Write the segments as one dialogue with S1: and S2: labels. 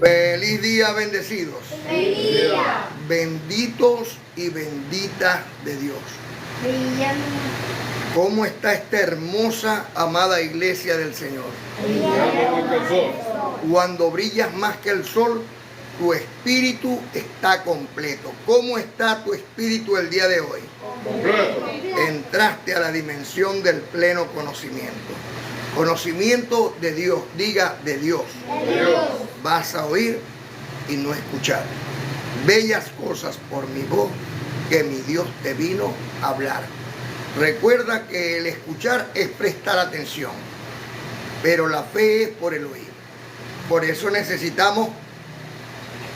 S1: Feliz día, bendecidos.
S2: Feliz día.
S1: Benditos y benditas de Dios.
S2: Brillando.
S1: ¿Cómo está esta hermosa, amada iglesia del Señor? Cuando brillas más que el sol, tu espíritu está completo. ¿Cómo está tu espíritu el día de hoy?
S3: Completo.
S1: Entraste a la dimensión del pleno conocimiento. Conocimiento de Dios, diga de Dios. Vas a oír y no escuchar. Bellas cosas por mi voz que mi Dios te vino a hablar. Recuerda que el escuchar es prestar atención, pero la fe es por el oír. Por eso necesitamos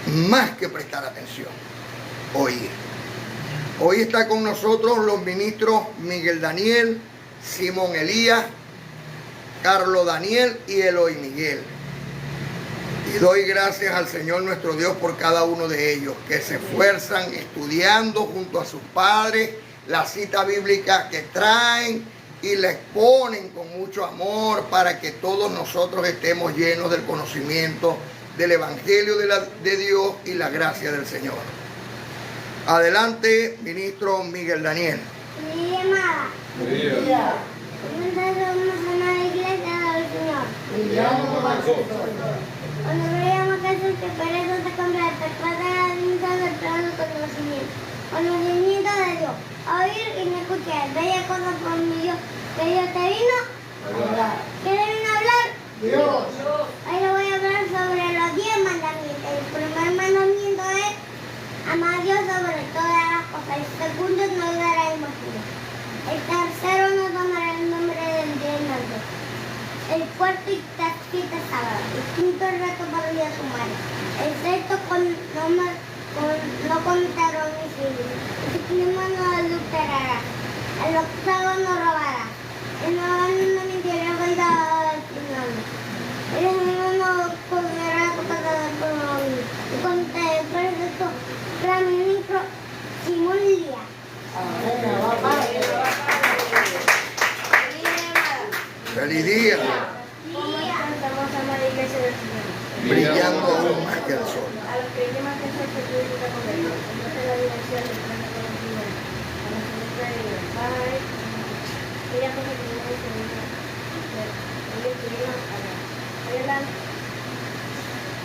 S1: más que prestar atención, oír. Hoy está con nosotros los ministros Miguel Daniel, Simón Elías, Carlos Daniel y Eloy Miguel. Y doy gracias al Señor nuestro Dios por cada uno de ellos, que se esfuerzan estudiando junto a sus padres la cita bíblica que traen y la exponen con mucho amor para que todos nosotros estemos llenos del conocimiento del Evangelio de Dios y la gracia del Señor. Adelante, ministro Miguel Daniel.
S2: Mi amada. ¿Cómo estamos en la iglesia del Señor? Cuando veíamos que Jesús que para eso se completa, para la dimensión del pleno conocimiento. Conocimiento de Dios. Oír y no escuchar. Bella cosa por mi Dios. Que Dios te vino a hablar. ¿Qué le vino a hablar?
S3: Dios.
S2: Hoy le voy a hablar sobre los 10 mandamientos. El primer mandamiento es amar a Dios sobre todas las cosas. El segundo es no dará imaginación. El tercero no tomará el nombre del Dios muerto. El cuarto está 7 sábados. El quinto es reto para el día de su madre. El sexto no contará homicidio. El séptimo no adulterará. El octavo no robará. El noveno no mentirá contra su nombre. El décimo no comerá cosa del pueblo. Y contra el perfecto gran ministro Simón Elías.
S1: Feliz día.
S2: ¿Cómo estamos a la iglesia del Señor?
S1: Brillando aún más que el sol.
S2: A los que llaman que se purifica con el Señor, en la dirección del pleno conocimiento. A los que no creen, Padre, aquella cosa que no es segura. Ellos tuvieron a la adelante,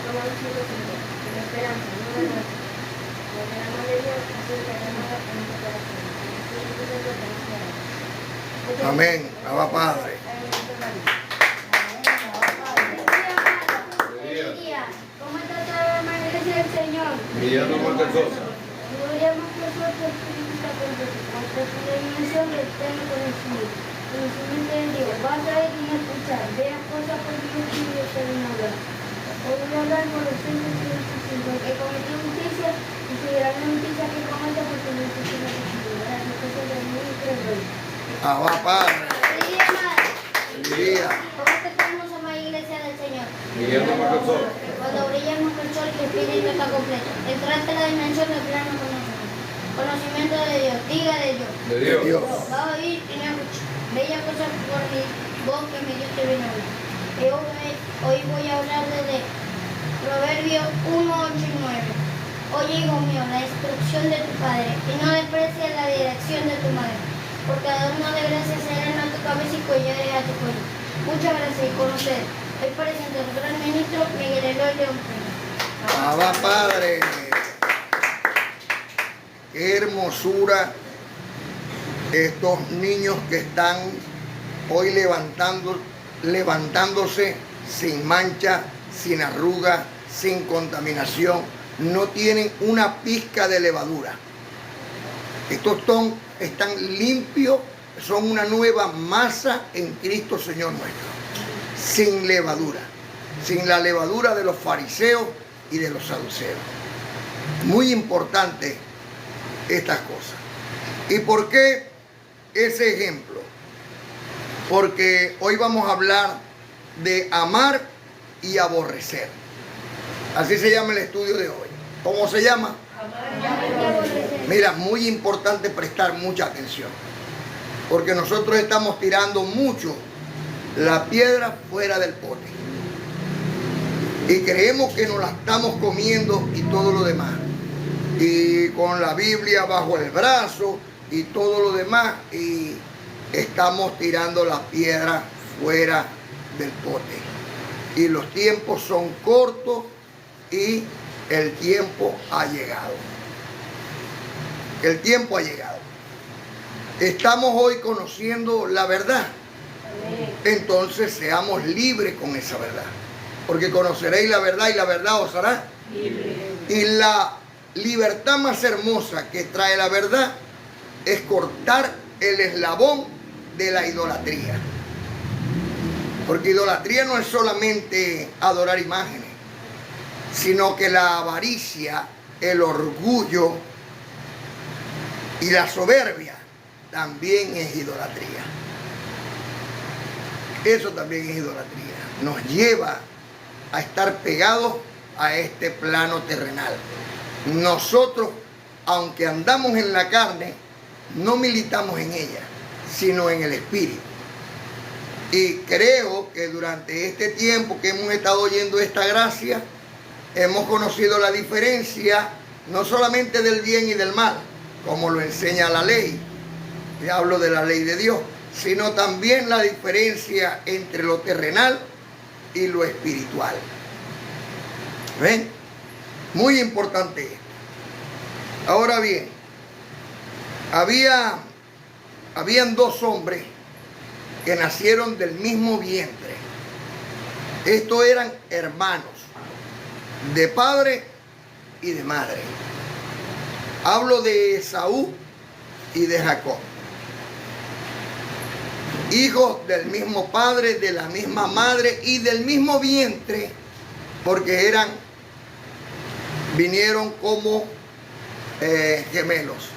S2: como un chico sin la esperanza, no la muerte. Porque el amor de Dios así que amaba en nuestro corazón.
S1: Amén. Abba Padre.
S2: ¿Cómo está toda la iglesia del Señor?
S3: Brillando más que el sol.
S2: Gloriamos que nosotros espíritu completo, hasta su dimensión del pleno conocimiento. Conocimiento de Dios. Vas a ir y no escuchar. Veas cosas por Dios y Dios te viene a hablar. Hoy voy a hablar por los 135 que cometió justicia y seguirá la justicia que cometa porque no se tiene justicia. Gracias, que se le ministre el rey.
S1: Abba Padre. Feliz día.
S2: ¿Cómo te tenemos a la iglesia del Señor?
S3: Brillando más que el sol.
S2: Cuando brillamos con el sol, tu espíritu está completo. Entraste a la dimensión del plano conocimiento. Conocimiento de Dios. Diga de Dios.
S3: De Dios.
S1: Dios.
S2: Va a oír y no escuchar. Bella cosa por mi voz que mi Dios te viene a hablar. Hoy voy a hablar de Proverbios 1, 8 y 9. Oye, hijo mío, la instrucción de tu padre y no desprecies la dirección de tu madre. Porque adorno de gracia serán a tu cabeza y collares a tu cuello. Muchas gracias y conocer. Hoy presento al gran ministro Miguel Eloy León.
S1: Abba Padre. Qué hermosura estos niños que están hoy levantándose sin mancha, sin arruga, sin contaminación. No tienen una pizca de levadura. Estos están limpios, son una nueva masa en Cristo Señor nuestro. Sin levadura. Sin la levadura de los fariseos y de los saduceos. Muy importante estas cosas. ¿Y por qué ese ejemplo? Porque hoy vamos a hablar de amar y aborrecer. Así se llama el estudio de hoy. ¿Cómo se llama? Mira, muy importante prestar mucha atención. Porque nosotros estamos tirando mucho la piedra fuera del pote. Y creemos que nos la estamos comiendo y todo lo demás. Y con la Biblia bajo el brazo y todo lo demás. Y estamos tirando la piedra fuera del pote. Y los tiempos son cortos y el tiempo ha llegado. El tiempo ha llegado. Estamos hoy conociendo la verdad. Entonces seamos libres con esa verdad. Porque conoceréis la verdad y la verdad os hará libre. Y la libertad más hermosa que trae la verdad es cortar el eslabón de la idolatría. Porque idolatría no es solamente adorar imágenes, sino que la avaricia, el orgullo y la soberbia también es idolatría. Eso también es idolatría. Nos lleva a estar pegados a este plano terrenal. Nosotros, aunque andamos en la carne, no militamos en ella, sino en el Espíritu. Y creo que durante este tiempo que hemos estado oyendo esta gracia, hemos conocido la diferencia no solamente del bien y del mal, como lo enseña la ley, y hablo de la ley de Dios, sino también la diferencia entre lo terrenal y lo espiritual. ¿Ven? Muy importante esto. Ahora bien, habían dos hombres que nacieron del mismo vientre. Estos eran hermanos, de padre y de madre. Hablo de Esaú y de Jacob. Hijos del mismo padre, de la misma madre y del mismo vientre, porque vinieron como gemelos.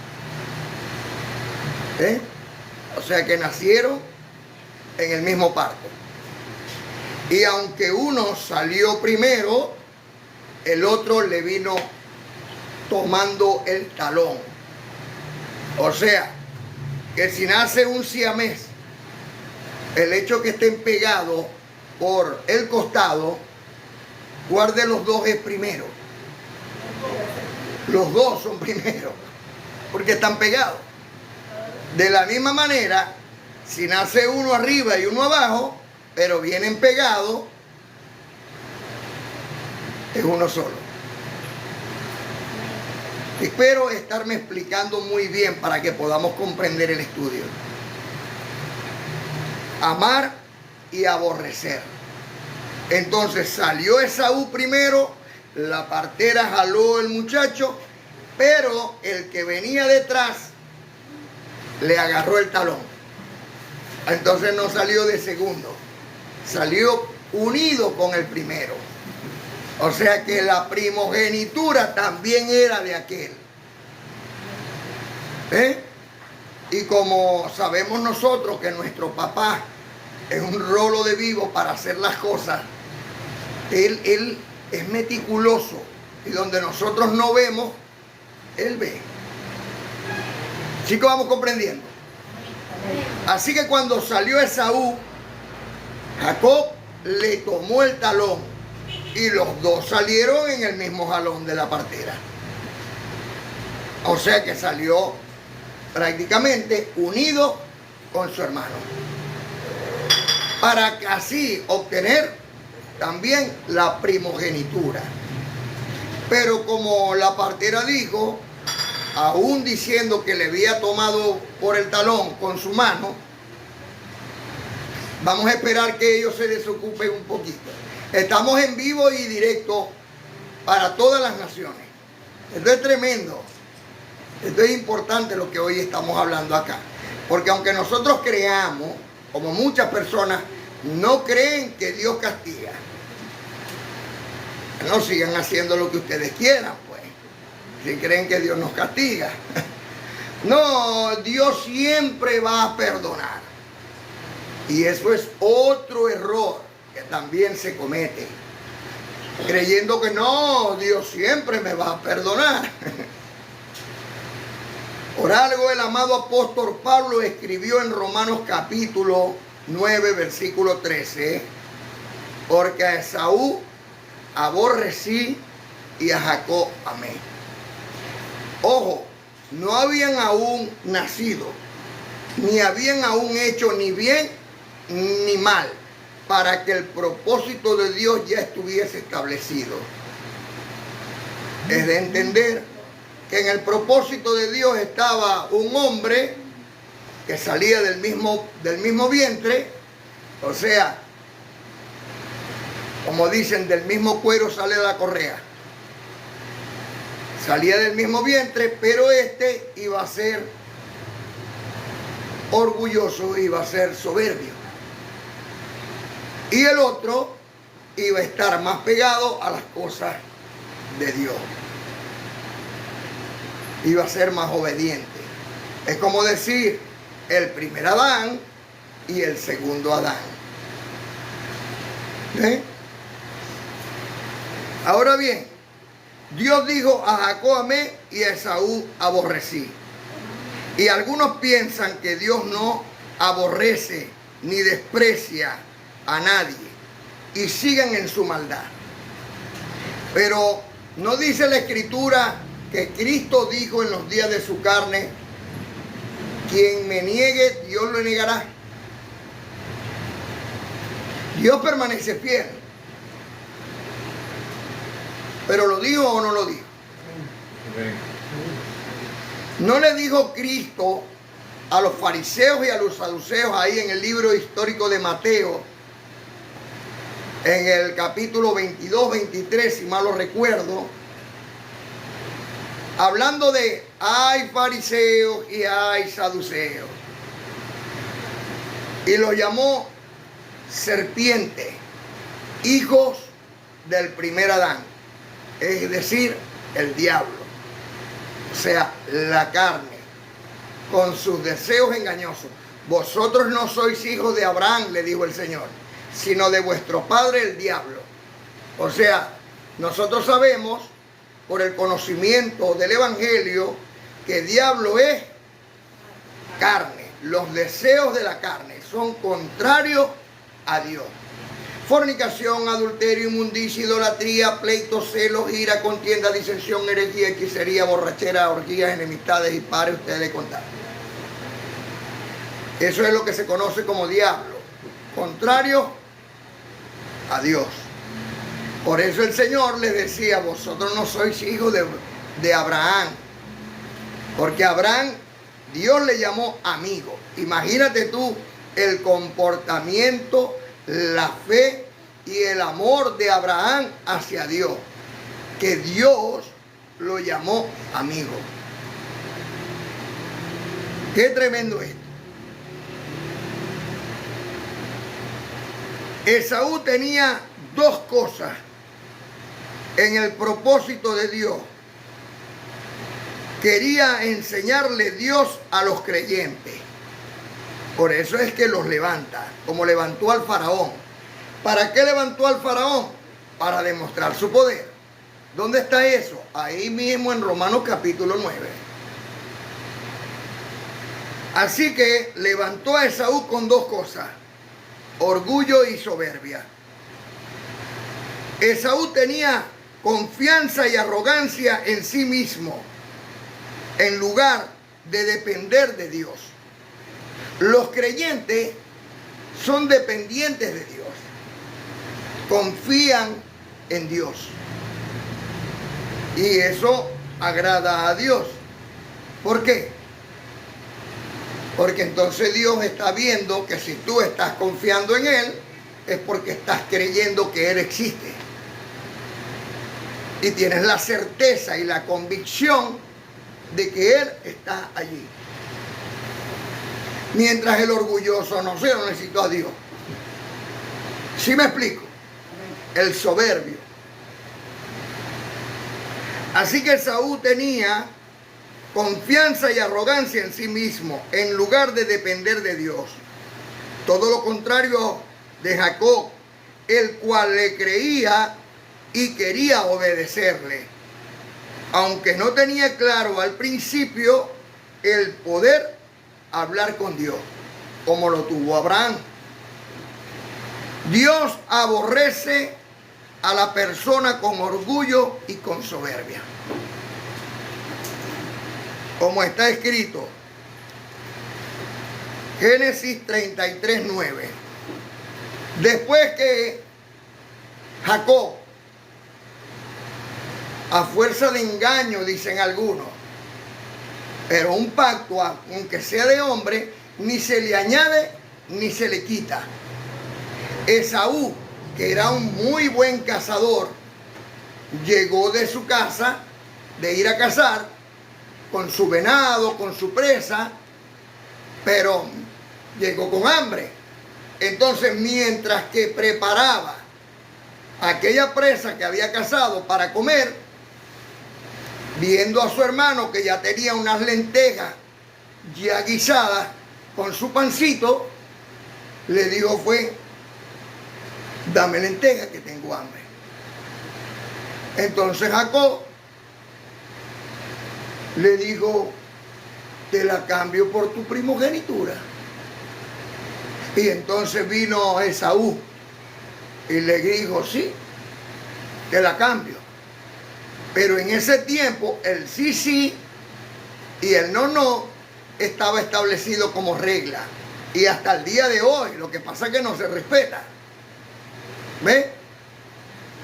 S1: O sea que nacieron en el mismo parto. Y aunque uno salió primero, el otro le vino tomando el talón. O sea, que si nace un siamés, el hecho que estén pegados por el costado, ¿cuál de los dos es primero? Los dos son primero, porque están pegados. De la misma manera, si nace uno arriba y uno abajo, pero vienen pegados, es uno solo. Espero estarme explicando muy bien para que podamos comprender el estudio. Amar y aborrecer. Entonces salió Esaú primero, la partera jaló el muchacho, pero el que venía detrás le agarró el talón. Entonces no salió de segundo, salió unido con el primero. O sea que la primogenitura también era de aquel. Y como sabemos nosotros que nuestro papá es un rolo de vivo para hacer las cosas, él es meticuloso. Y donde nosotros no vemos, él ve. Chicos, vamos comprendiendo. Así que cuando salió Esaú, Jacob le tomó el talón y los dos salieron en el mismo jalón de la partera. O sea que salió prácticamente unido con su hermano, para así obtener también la primogenitura. Pero como la partera dijo, aún diciendo que le había tomado por el talón con su mano, vamos a esperar que ellos se desocupen un poquito. Estamos en vivo y directo para todas las naciones. Esto es tremendo. Esto es importante lo que hoy estamos hablando acá. Porque aunque nosotros creamos, como muchas personas no creen que Dios castiga, no sigan haciendo lo que ustedes quieran, pues. Si creen que Dios nos castiga. No, Dios siempre va a perdonar. Y eso es otro error que también se comete. Creyendo que no, Dios siempre me va a perdonar. Por algo el amado apóstol Pablo escribió en Romanos capítulo 9, versículo 13, porque a Esaú aborrecí y a Jacob amé. Ojo, no habían aún nacido, ni habían aún hecho ni bien ni mal, para que el propósito de Dios ya estuviese establecido. Es de entender que en el propósito de Dios estaba un hombre que salía del mismo vientre, o sea, como dicen, del mismo cuero sale la correa. Salía del mismo vientre, pero este iba a ser orgulloso, iba a ser soberbio. Y el otro iba a estar más pegado a las cosas de Dios. Iba a ser más obediente. Es como decir, el primer Adán y el segundo Adán. ¿Eh? Ahora bien, Dios dijo: a Jacob amé y a Esaú aborrecí. Y algunos piensan que Dios no aborrece ni desprecia a nadie y sigan en su maldad. Pero no dice la Escritura que Cristo dijo en los días de su carne: quien me niegue, Dios lo negará. Dios permanece fiel. ¿Pero lo dijo o no lo dijo? ¿No le dijo Cristo a los fariseos y a los saduceos ahí en el libro histórico de Mateo, en el capítulo 22, 23, si mal lo recuerdo, hablando de hay fariseos y hay saduceos? Y los llamó serpiente, hijos del primer Adán, es decir, el diablo, o sea, la carne, con sus deseos engañosos. Vosotros no sois hijos de Abraham, le dijo el Señor, sino de vuestro padre el diablo. O sea, nosotros sabemos por el conocimiento del Evangelio que diablo es carne. Los deseos de la carne son contrarios a Dios. Fornicación, adulterio, inmundicia, idolatría, pleitos, celos, ira, contienda, disensión, herejía, hechicería, borrachera, orgías, enemistades y pares, ustedes le contaron. Eso es lo que se conoce como diablo, contrario a Dios. Por eso el Señor les decía: vosotros no sois hijos de Abraham, porque Abraham Dios le llamó amigo. Imagínate tú el comportamiento, la fe y el amor de Abraham hacia Dios, que Dios lo llamó amigo. Qué tremendo esto. Esaú tenía dos cosas en el propósito de Dios. Quería enseñarle Dios a los creyentes. Por eso es que los levanta, como levantó al faraón. ¿Para qué levantó al faraón? Para demostrar su poder. ¿Dónde está eso? Ahí mismo en Romanos capítulo 9. Así que levantó a Esaú con dos cosas: orgullo y soberbia. Esaú tenía confianza y arrogancia en sí mismo, en lugar de depender de Dios. Los creyentes son dependientes de Dios, confían en Dios, y eso agrada a Dios. ¿Por qué? Porque entonces Dios está viendo que si tú estás confiando en Él, es porque estás creyendo que Él existe. Y tienes la certeza y la convicción de que Él está allí. Mientras el orgulloso no necesita a Dios. ¿Sí me explico? El soberbio. Así que Esaú tenía confianza y arrogancia en sí mismo, en lugar de depender de Dios. Todo lo contrario de Jacob, el cual le creía y quería obedecerle, aunque no tenía claro al principio el poder hablar con Dios, como lo tuvo Abraham. Dios aborrece a la persona con orgullo y con soberbia. Como está escrito, Génesis 33:9. Después que Jacob, a fuerza de engaño, dicen algunos, pero un pacto, aunque sea de hombre, ni se le añade ni se le quita. Esaú, que era un muy buen cazador, llegó de su casa de ir a cazar con su venado, con su presa, pero llegó con hambre. Entonces, mientras que preparaba aquella presa que había cazado para comer, viendo a su hermano que ya tenía unas lentejas ya guisadas con su pancito, le dijo fue, dame lentejas que tengo hambre. Entonces Jacob le dijo, te la cambio por tu primogenitura. Y entonces vino Esaú y le dijo, sí, te la cambio. Pero en ese tiempo el sí, sí y el no, no estaba establecido como regla. Y hasta el día de hoy, lo que pasa es que no se respeta. ¿Ve?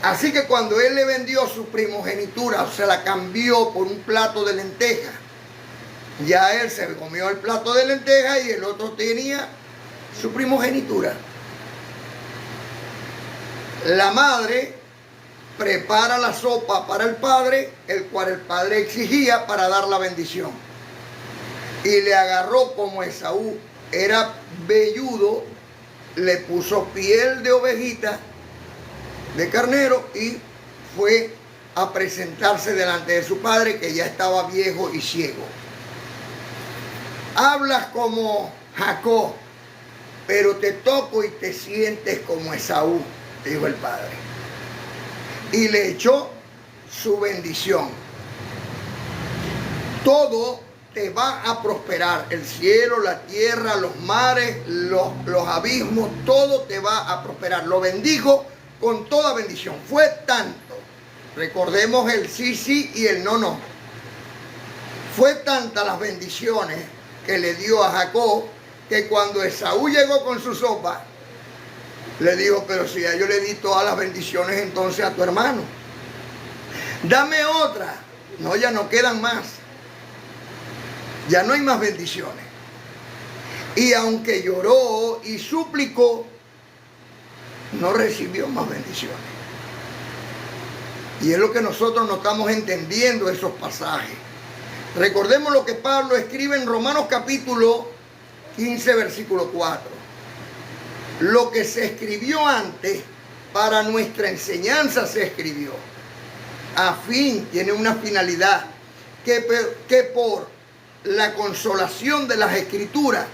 S1: Así que cuando él le vendió su primogenitura, se la cambió por un plato de lentejas, ya él se comió el plato de lentejas y el otro tenía su primogenitura. La madre prepara la sopa para el padre, el cual el padre exigía para dar la bendición. Y le agarró, como Esaú era velludo, le puso piel de ovejita, de carnero, y fue a presentarse delante de su padre, que ya estaba viejo y ciego. Hablas como Jacob, pero te toco y te sientes como Esaú, dijo el padre. Y le echó su bendición. Todo te va a prosperar. El cielo, la tierra, los mares, los abismos, todo te va a prosperar. Lo bendijo con toda bendición. Fue tanto, recordemos el sí, sí y el no, no. Fue tantas las bendiciones que le dio a Jacob, que cuando Esaú llegó con su sopa, le dijo, pero si ya yo le di todas las bendiciones entonces a tu hermano, dame otra. No, ya no quedan más. Ya no hay más bendiciones. Y aunque lloró y suplicó, no recibió más bendiciones. Y es lo que nosotros no estamos entendiendo esos pasajes. Recordemos lo que Pablo escribe en Romanos capítulo 15, versículo 4. Lo que se escribió antes, para nuestra enseñanza se escribió. A fin, tiene una finalidad, que por la consolación de las Escrituras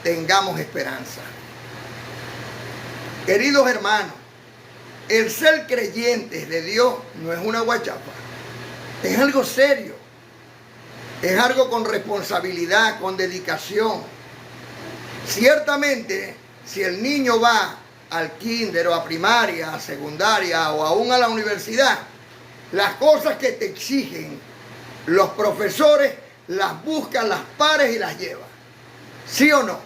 S1: tengamos esperanza. Queridos hermanos, el ser creyentes de Dios no es una guachapa, es algo serio, es algo con responsabilidad, con dedicación. Ciertamente, si el niño va al kinder o a primaria, a secundaria o aún a la universidad, las cosas que te exigen los profesores las buscan, las pares y las lleva. ¿Sí o no?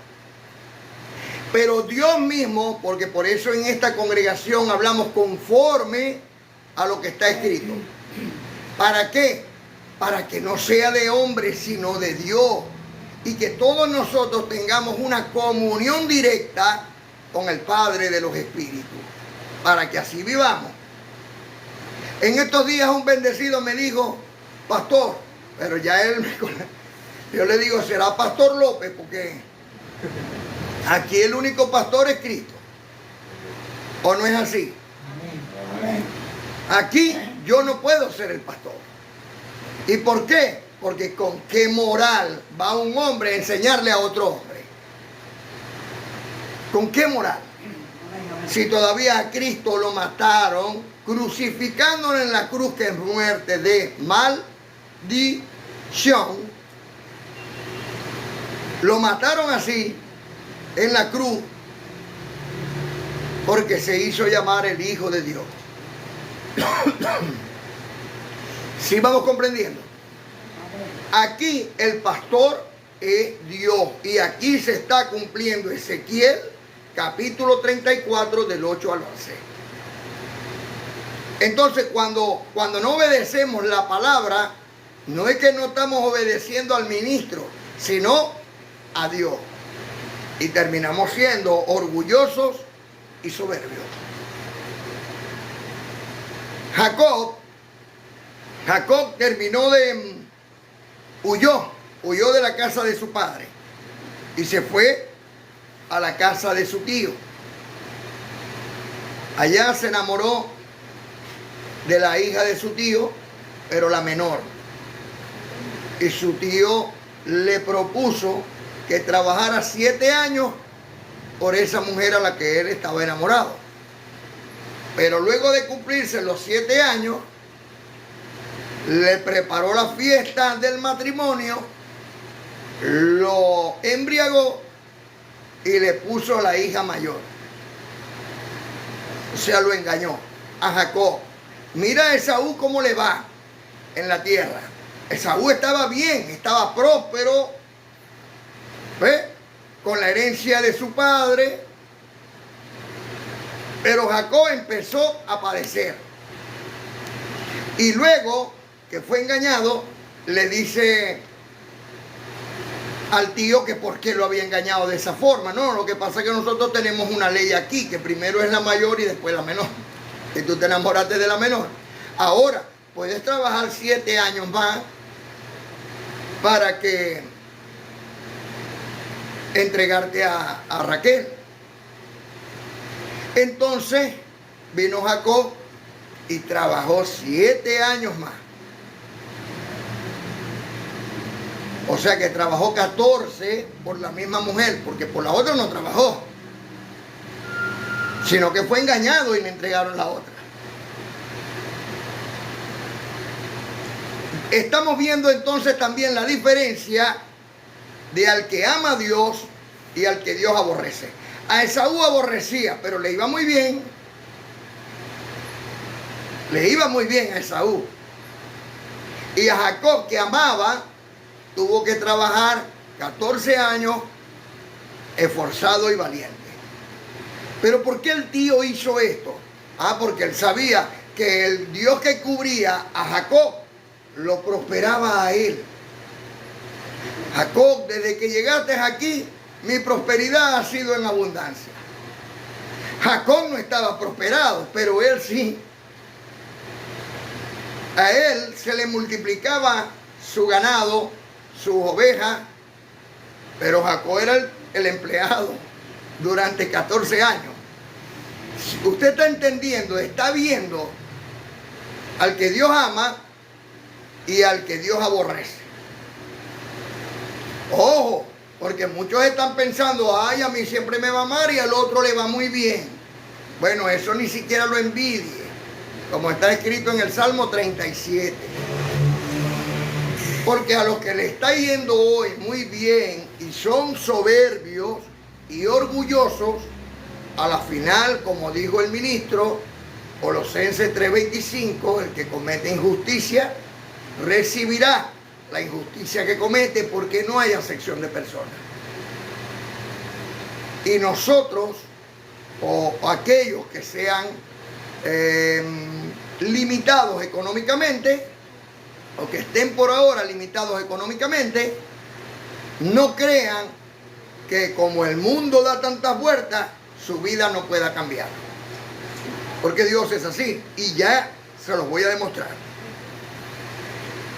S1: Pero Dios mismo, porque por eso en esta congregación hablamos conforme a lo que está escrito. ¿Para qué? Para que no sea de hombre, sino de Dios. Y que todos nosotros tengamos una comunión directa con el Padre de los Espíritus. Para que así vivamos. En estos días un bendecido me dijo, pastor, pero ya él yo le digo, será Pastor López, porque aquí el único pastor es Cristo. ¿O no es así? Aquí yo no puedo ser el pastor. ¿Y por qué? Porque con qué moral va un hombre a enseñarle a otro hombre. ¿Con qué moral? Si todavía a Cristo lo mataron, crucificándolo en la cruz, que es muerte de maldición. Lo mataron así en la cruz porque se hizo llamar el Hijo de Dios. ¿Sí vamos comprendiendo? Aquí el pastor es Dios. Y aquí se está cumpliendo Ezequiel, capítulo 34, del 8 al 11. Entonces, cuando no obedecemos la palabra, no es que no estamos obedeciendo al ministro, sino a Dios. Y terminamos siendo orgullosos y soberbios. Jacob terminó huyó de la casa de su padre y se fue a la casa de su tío. Allá se enamoró de la hija de su tío, pero la menor. Y su tío le propuso que trabajara 7 años por esa mujer a la que él estaba enamorado. Pero luego de cumplirse los 7 años, le preparó la fiesta del matrimonio, lo embriagó y le puso a la hija mayor. O sea, lo engañó a Jacob. Mira a Esaú cómo le va en la tierra. Esaú estaba bien, estaba próspero, ¿ves? Con la herencia de su padre. Pero Jacob empezó a padecer. Y luego que fue engañado, le dice al tío que por qué lo había engañado de esa forma. No, lo que pasa es que nosotros tenemos una ley aquí, que primero es la mayor y después la menor. Que tú te enamoraste de la menor. Ahora, puedes trabajar 7 años más para que entregarte a Raquel. Entonces vino Jacob y trabajó 7 años más. O sea que trabajó 14 por la misma mujer, porque por la otra no trabajó, sino que fue engañado y le entregaron la otra. Estamos viendo entonces también la diferencia de al que ama a Dios y al que Dios aborrece. A Esaú aborrecía, pero le iba muy bien. Le iba muy bien a Esaú. Y a Jacob, que amaba, tuvo que trabajar 14 años esforzado y valiente. Pero ¿por qué el tío hizo esto? Porque él sabía que el Dios que cubría a Jacob lo prosperaba a él. Jacob, desde que llegaste aquí, mi prosperidad ha sido en abundancia. Jacob no estaba prosperado, pero él sí. A él se le multiplicaba su ganado, sus ovejas, pero Jacob era el empleado durante 14 años. Usted está entendiendo, está viendo al que Dios ama y al que Dios aborrece. Ojo, porque muchos están pensando, ay, a mí siempre me va mal y al otro le va muy bien. Bueno, eso ni siquiera lo envidie, como está escrito en el Salmo 37. Porque a los que le está yendo hoy muy bien y son soberbios y orgullosos, a la final, como dijo el ministro, Colosenses 3:25, el que comete injusticia recibirá la injusticia que comete, porque no hay acepción de personas. Y nosotros, o aquellos que sean limitados económicamente, o que estén por ahora limitados económicamente, no crean que como el mundo da tantas vueltas, su vida no pueda cambiar. Porque Dios es así, y ya se los voy a demostrar.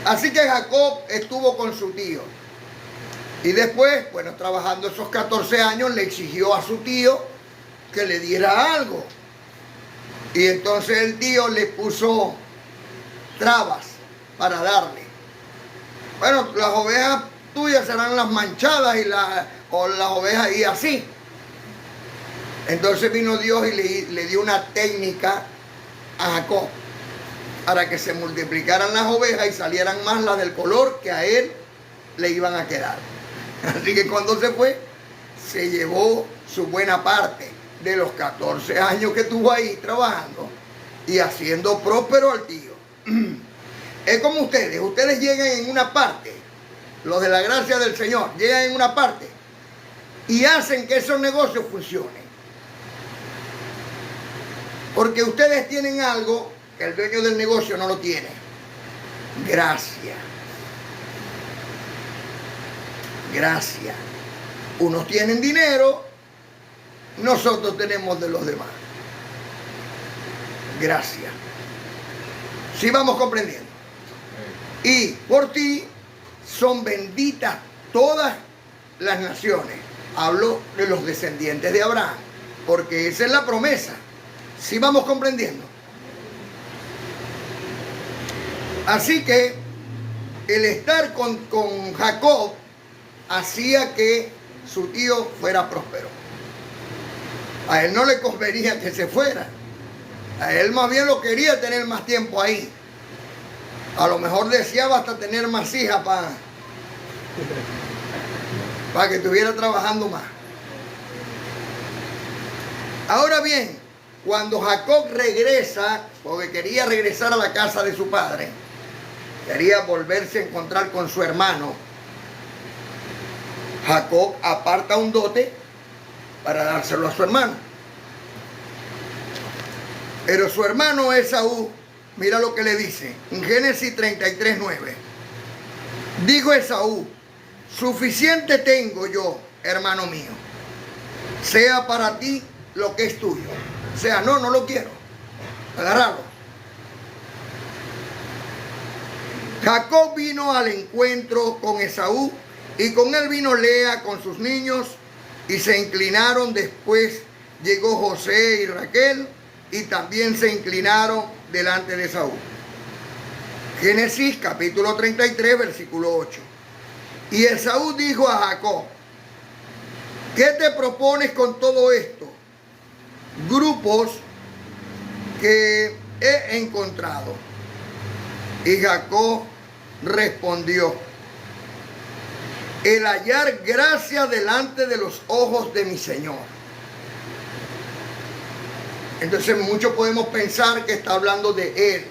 S1: Así que Jacob estuvo con su tío. Y después, bueno, trabajando esos 14 años, le exigió a su tío que le diera algo. Y entonces el tío le puso trabas para darle. Bueno, las ovejas tuyas serán las manchadas o las ovejas y así. Entonces vino Dios y le dio una técnica a Jacob para que se multiplicaran las ovejas y salieran más las del color que a él le iban a quedar. Así que cuando se fue, se llevó su buena parte de los 14 años que estuvo ahí trabajando. y haciendo próspero al tío. Es como ustedes llegan en una parte, los de la gracia del Señor, llegan en una parte y hacen que esos negocios funcionen. Porque ustedes tienen algo que el dueño del negocio no lo tiene. Gracia. Gracia. Unos tienen dinero, nosotros tenemos de los demás. Gracia. Sí vamos comprendiendo. Y por ti son benditas todas las naciones. Hablo de los descendientes de Abraham, porque esa es la promesa. Sí vamos comprendiendo. Así que el estar con Jacob hacía que su tío fuera próspero. A él no le convenía que se fuera. A él más bien lo quería tener más tiempo ahí. A lo mejor deseaba hasta tener más hijas para que estuviera trabajando más. Ahora bien, cuando Jacob regresa, porque quería regresar a la casa de su padre, quería volverse a encontrar con su hermano, Jacob aparta un dote para dárselo a su hermano. Pero su hermano Esaú, mira lo que le dice en Génesis 33:9. Dijo Esaú: suficiente tengo yo, hermano mío, sea para ti lo que es tuyo. O sea, no lo quiero. Agárralo. Jacob vino al encuentro con Esaú, y con él vino Lea con sus niños, y se inclinaron. Después llegó José y Raquel, y también se inclinaron delante de Esaú. Génesis capítulo 33, versículo 8. Y Esaú dijo a Jacob: ¿qué te propones con todo esto? Grupos que he encontrado. Y Jacob respondió: el hallar gracia delante de los ojos de mi Señor. Entonces muchos podemos pensar que está hablando de él,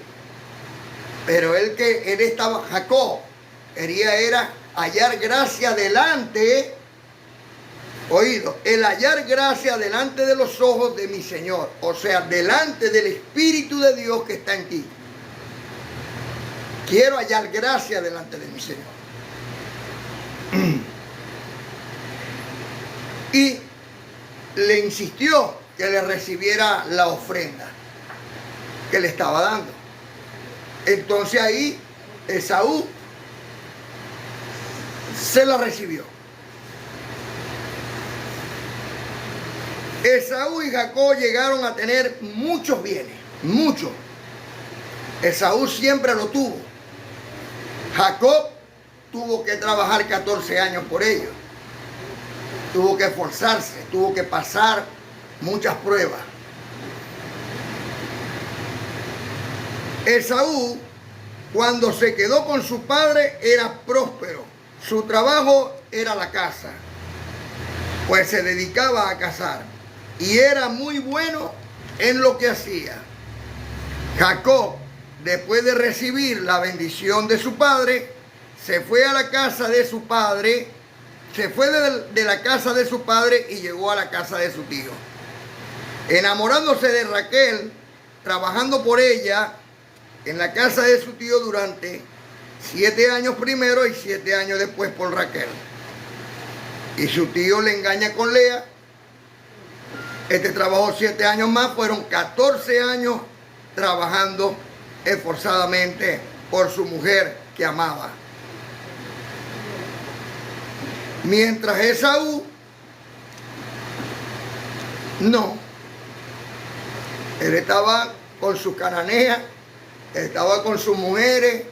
S1: pero él estaba, Jacob era hallar gracia delante, oído, el hallar gracia delante de los ojos de mi Señor, o sea, delante del Espíritu de Dios que está en ti. Quiero hallar gracia delante de mi Señor. Y le insistió que le recibiera la ofrenda que le estaba dando. Entonces ahí Esaú se la recibió. Esaú y Jacob llegaron a tener muchos bienes, muchos. Esaú siempre lo tuvo. Jacob tuvo que trabajar 14 años por ello. Tuvo que esforzarse, tuvo que pasar muchas pruebas. Esaú, cuando se quedó con su padre, era próspero. Su trabajo era la caza, pues se dedicaba a cazar y era muy bueno en lo que hacía. Jacob, después de recibir la bendición de su padre, se fue a la casa de su padre, se fue de la casa de su padre y llegó a la casa de su tío. Enamorándose de Raquel, trabajando por ella en la casa de su tío durante 7 años primero y 7 años después por Raquel. Y su tío le engaña con Lea. Trabajó 7 años más, fueron 14 años trabajando esforzadamente por su mujer que amaba. Mientras Esaú, no, él estaba con sus cananeas, estaba con sus mujeres,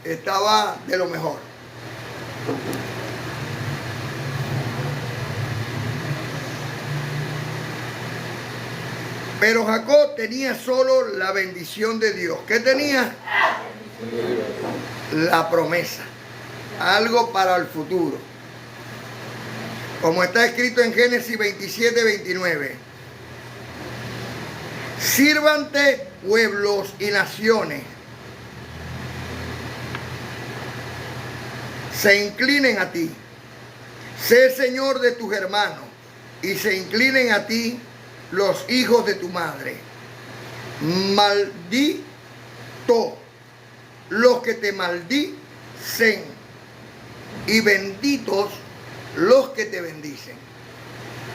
S1: estaba de lo mejor. Pero Jacob tenía solo la bendición de Dios. ¿Qué tenía? La promesa. Algo para el futuro. Como está escrito en Génesis 27, 29. Sírvante pueblos y naciones se inclinen a ti. Sé Señor de tus hermanos y se inclinen a ti los hijos de tu madre. Maldito los que te maldicen y benditos los que te bendicen.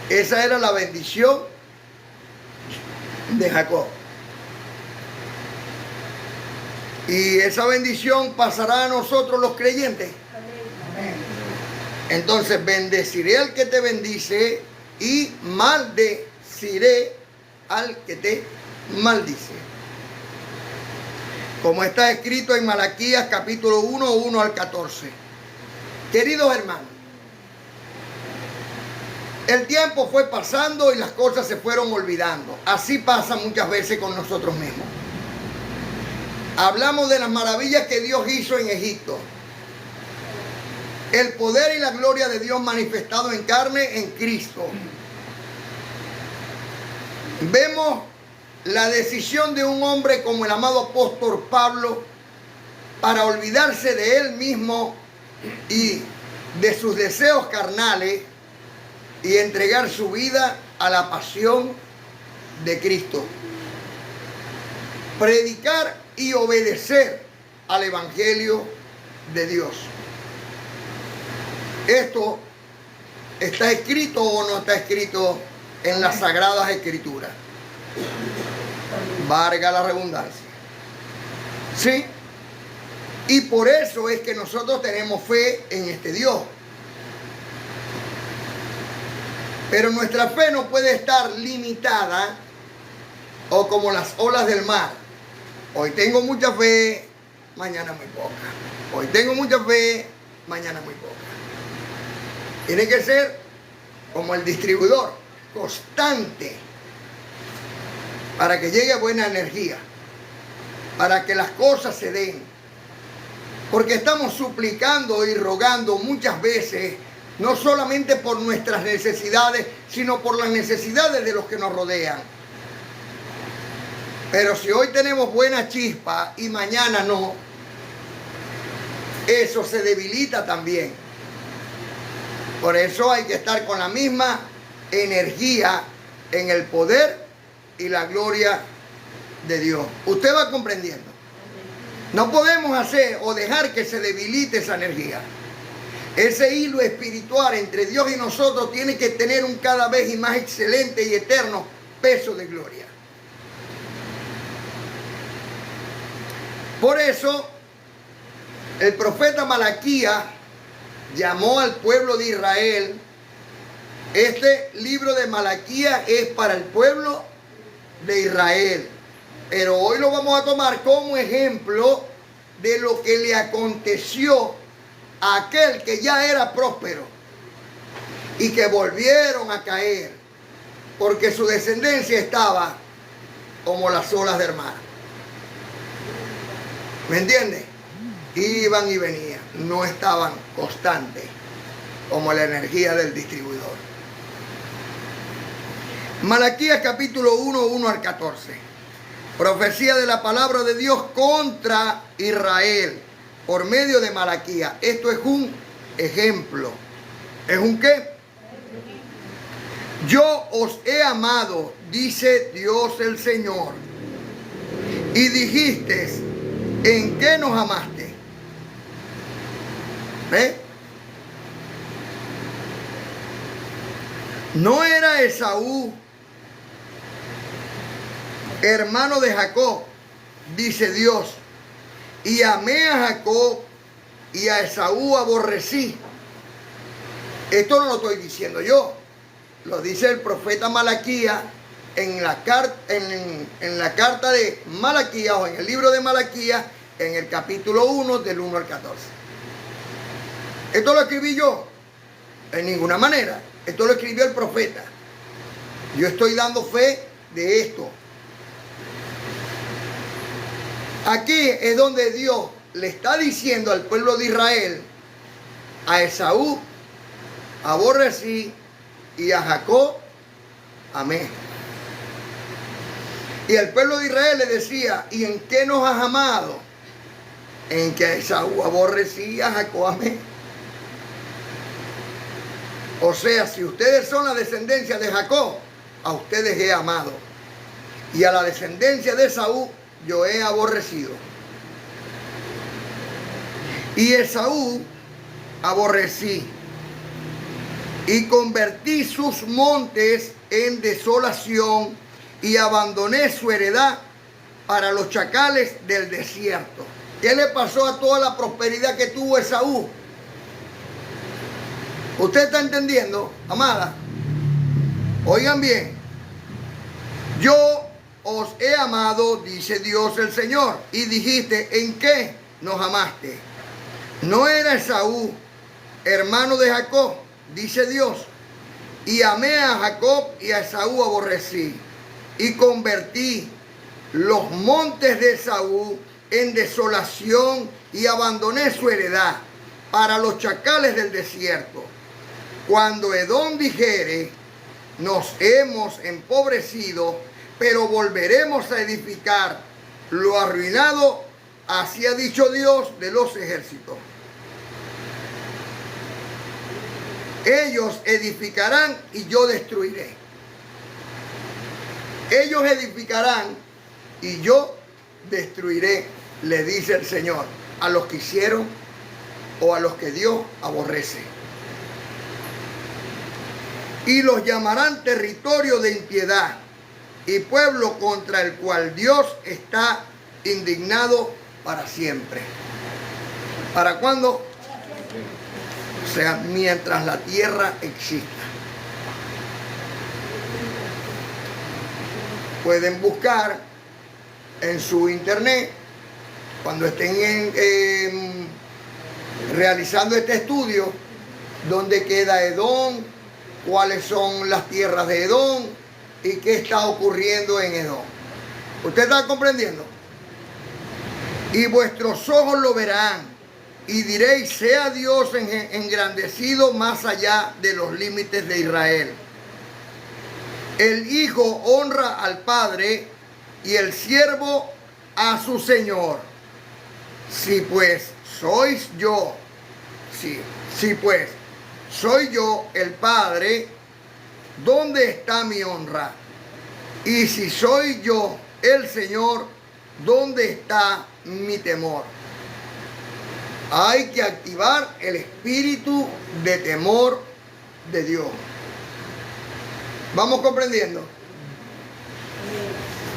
S1: Esa era la bendición de Jacob. Y esa bendición pasará a nosotros los creyentes. Entonces bendeciré al que te bendice y maldeciré al que te maldice. Como está escrito en Malaquías capítulo 1, 1 al 14. Queridos hermanos, el tiempo fue pasando y las cosas se fueron olvidando. Así pasa muchas veces con nosotros mismos. Hablamos de las maravillas que Dios hizo en Egipto. El poder y la gloria de Dios manifestado en carne en Cristo. Vemos la decisión de un hombre como el amado apóstol Pablo para olvidarse de él mismo y de sus deseos carnales y entregar su vida a la pasión de Cristo. Predicar y obedecer al Evangelio de Dios. ¿Esto está escrito o no está escrito en las Sagradas Escrituras? Valga la redundancia. ¿Sí? Y por eso es que nosotros tenemos fe en este Dios. Pero nuestra fe no puede estar limitada o como las olas del mar. Hoy tengo mucha fe, mañana muy poca. Hoy tengo mucha fe, mañana muy poca. Tiene que ser como el distribuidor, constante, para que llegue buena energía, para que las cosas se den. Porque estamos suplicando y rogando muchas veces, no solamente por nuestras necesidades, sino por las necesidades de los que nos rodean. Pero si hoy tenemos buena chispa y mañana no, eso se debilita también. Por eso hay que estar con la misma energía en el poder y la gloria de Dios. Usted va comprendiendo. No podemos hacer o dejar que se debilite esa energía. Ese hilo espiritual entre Dios y nosotros tiene que tener un cada vez y más excelente y eterno peso de gloria. Por eso, el profeta Malaquías llamó al pueblo de Israel. Este libro de Malaquías es para el pueblo de Israel. Pero hoy lo vamos a tomar como ejemplo de lo que le aconteció a aquel que ya era próspero y que volvieron a caer porque su descendencia estaba como las olas del mar. ¿Me entiendes? Iban y venían, no estaban constantes como la energía del distribuidor. Malaquías capítulo 1, 1 al 14. Profecía de la palabra de Dios contra Israel por medio de Malaquías. Esto es un ejemplo. ¿Es un qué? Yo os he amado, dice Dios el Señor. Y dijiste, ¿en qué nos amaste? ¿Ves? No era Esaú hermano de Jacob, dice Dios, y amé a Jacob y a Esaú aborrecí. Esto no lo estoy diciendo yo, lo dice el profeta Malaquías en la carta de Malaquías o en el libro de Malaquías, en el capítulo 1 del 1 al 14. Esto lo escribí yo, en ninguna manera. Esto lo escribió el profeta. Yo estoy dando fe de esto. Aquí es donde Dios le está diciendo al pueblo de Israel, a Esaú aborrecí y a Jacob amé. Y el pueblo de Israel le decía, ¿y en qué nos has amado? En que Esaú aborrecía a Jacob. Amén. O sea, si ustedes son la descendencia de Jacob, a ustedes he amado. Y a la descendencia de Esaú yo he aborrecido. Y Esaú aborrecí. Y convertí sus montes en desolación y abandoné su heredad para los chacales del desierto. ¿Qué le pasó a toda la prosperidad que tuvo Esaú? ¿Usted está entendiendo, amada? Oigan bien. Yo os he amado, dice Dios el Señor. Y dijiste, ¿en qué nos amaste? ¿No era Esaú hermano de Jacob? Dice Dios. Y amé a Jacob y a Esaú aborrecí. Y convertí los montes de Esaú en desolación y abandoné su heredad para los chacales del desierto. Cuando Edom dijere, nos hemos empobrecido, pero volveremos a edificar lo arruinado, así ha dicho Dios de los ejércitos. Ellos edificarán y yo destruiré. Ellos edificarán y yo destruiré, le dice el Señor, a los que hicieron o a los que Dios aborrece. Y los llamarán territorio de impiedad y pueblo contra el cual Dios está indignado para siempre. ¿Para cuándo? O sea, mientras la tierra exista. Pueden buscar en su internet, cuando estén realizando este estudio, dónde queda Edom, cuáles son las tierras de Edom y qué está ocurriendo en Edom. ¿Usted está comprendiendo? Y vuestros ojos lo verán y diréis, sea Dios engrandecido más allá de los límites de Israel. El hijo honra al padre y el siervo a su señor. Si pues sois yo, si pues soy yo el padre, ¿dónde está mi honra? Y si soy yo el Señor, ¿dónde está mi temor? Hay que activar el espíritu de temor de Dios. ¿Vamos comprendiendo?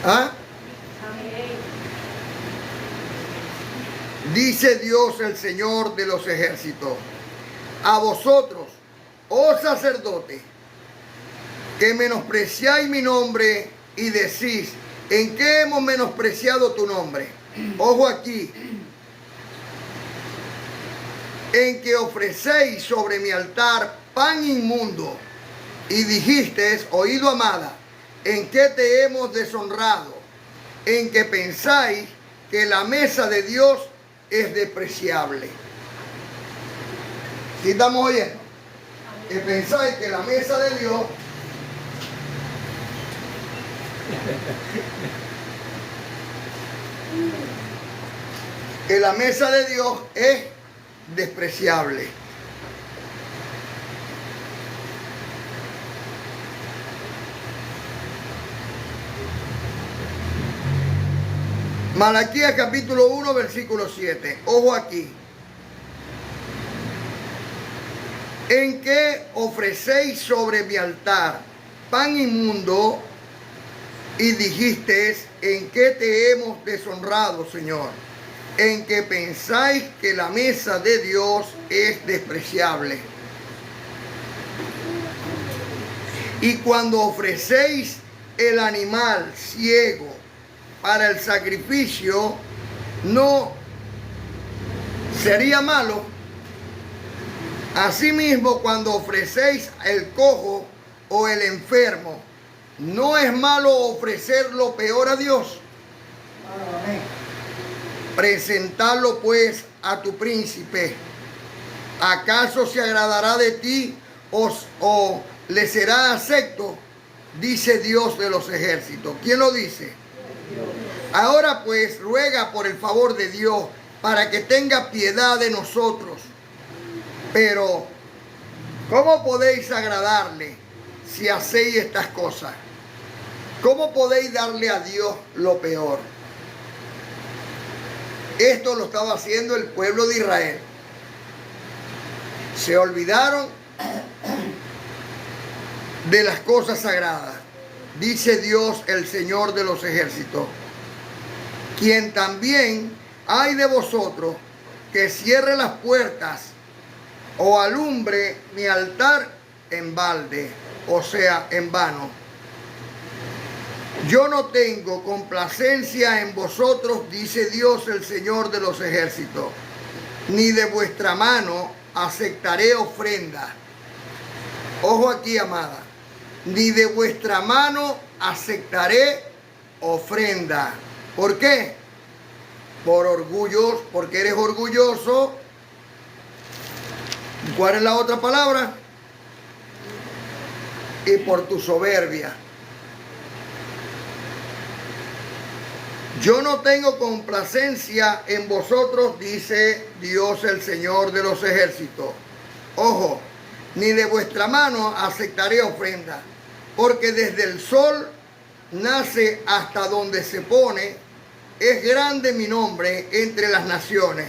S1: ¿Ah? Dice Dios el Señor de los ejércitos, a vosotros, oh sacerdotes, que menospreciáis mi nombre y decís, ¿en qué hemos menospreciado tu nombre? Ojo aquí, en que ofrecéis sobre mi altar pan inmundo y dijisteis, oído amada, ¿en qué te hemos deshonrado? En que pensáis que la mesa de Dios es despreciable. ¿Sí estamos oyendo? Que pensáis que la mesa de Dios es despreciable. Malaquías capítulo 1 versículo 7. Ojo aquí. En que ofrecéis sobre mi altar pan inmundo y dijisteis, ¿en qué te hemos deshonrado, Señor? En que pensáis que la mesa de Dios es despreciable. Y cuando ofrecéis el animal ciego para el sacrificio, ¿no sería malo? Asimismo, cuando ofrecéis el cojo o el enfermo, ¿no es malo ofrecer lo peor a Dios? Amén. Presentadlo pues a tu príncipe. ¿Acaso se agradará de ti o le será acepto? Dice Dios de los ejércitos. ¿Quién lo dice? Ahora pues ruega por el favor de Dios para que tenga piedad de nosotros. Pero, ¿cómo podéis agradarle si hacéis estas cosas? ¿Cómo podéis darle a Dios lo peor? Esto lo estaba haciendo el pueblo de Israel. Se olvidaron de las cosas sagradas. Dice Dios, el Señor de los ejércitos, quien también hay de vosotros que cierre las puertas o alumbre mi altar en balde, o sea, en vano. Yo no tengo complacencia en vosotros, dice Dios, el Señor de los ejércitos, ni de vuestra mano aceptaré ofrenda. Ojo aquí, amada. Ni de vuestra mano aceptaré ofrenda. ¿Por qué? Por orgullo, porque eres orgulloso. ¿Cuál es la otra palabra? Y por tu soberbia. Yo no tengo complacencia en vosotros, dice Dios el Señor de los ejércitos. Ojo, ni de vuestra mano aceptaré ofrenda, porque desde el sol nace hasta donde se pone, es grande mi nombre entre las naciones,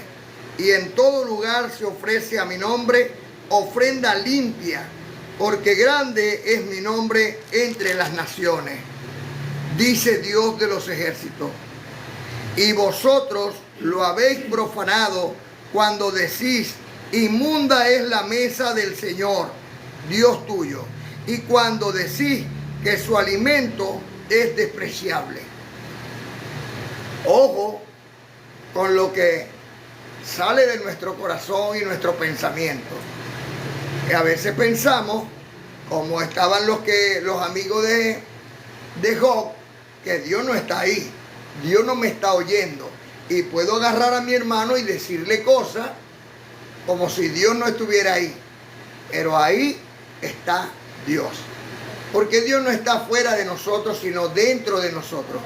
S1: y en todo lugar se ofrece a mi nombre ofrenda limpia, porque grande es mi nombre entre las naciones, dice Dios de los ejércitos. Y vosotros lo habéis profanado cuando decís, inmunda es la mesa del Señor, Dios tuyo, y cuando decís que su alimento es despreciable. Ojo con lo que sale de nuestro corazón y nuestro pensamiento. Que a veces pensamos, como estaban los amigos de Job, que Dios no está ahí, Dios no me está oyendo, y puedo agarrar a mi hermano y decirle cosas como si Dios no estuviera ahí. Pero ahí está Dios. Porque Dios no está fuera de nosotros, sino dentro de nosotros.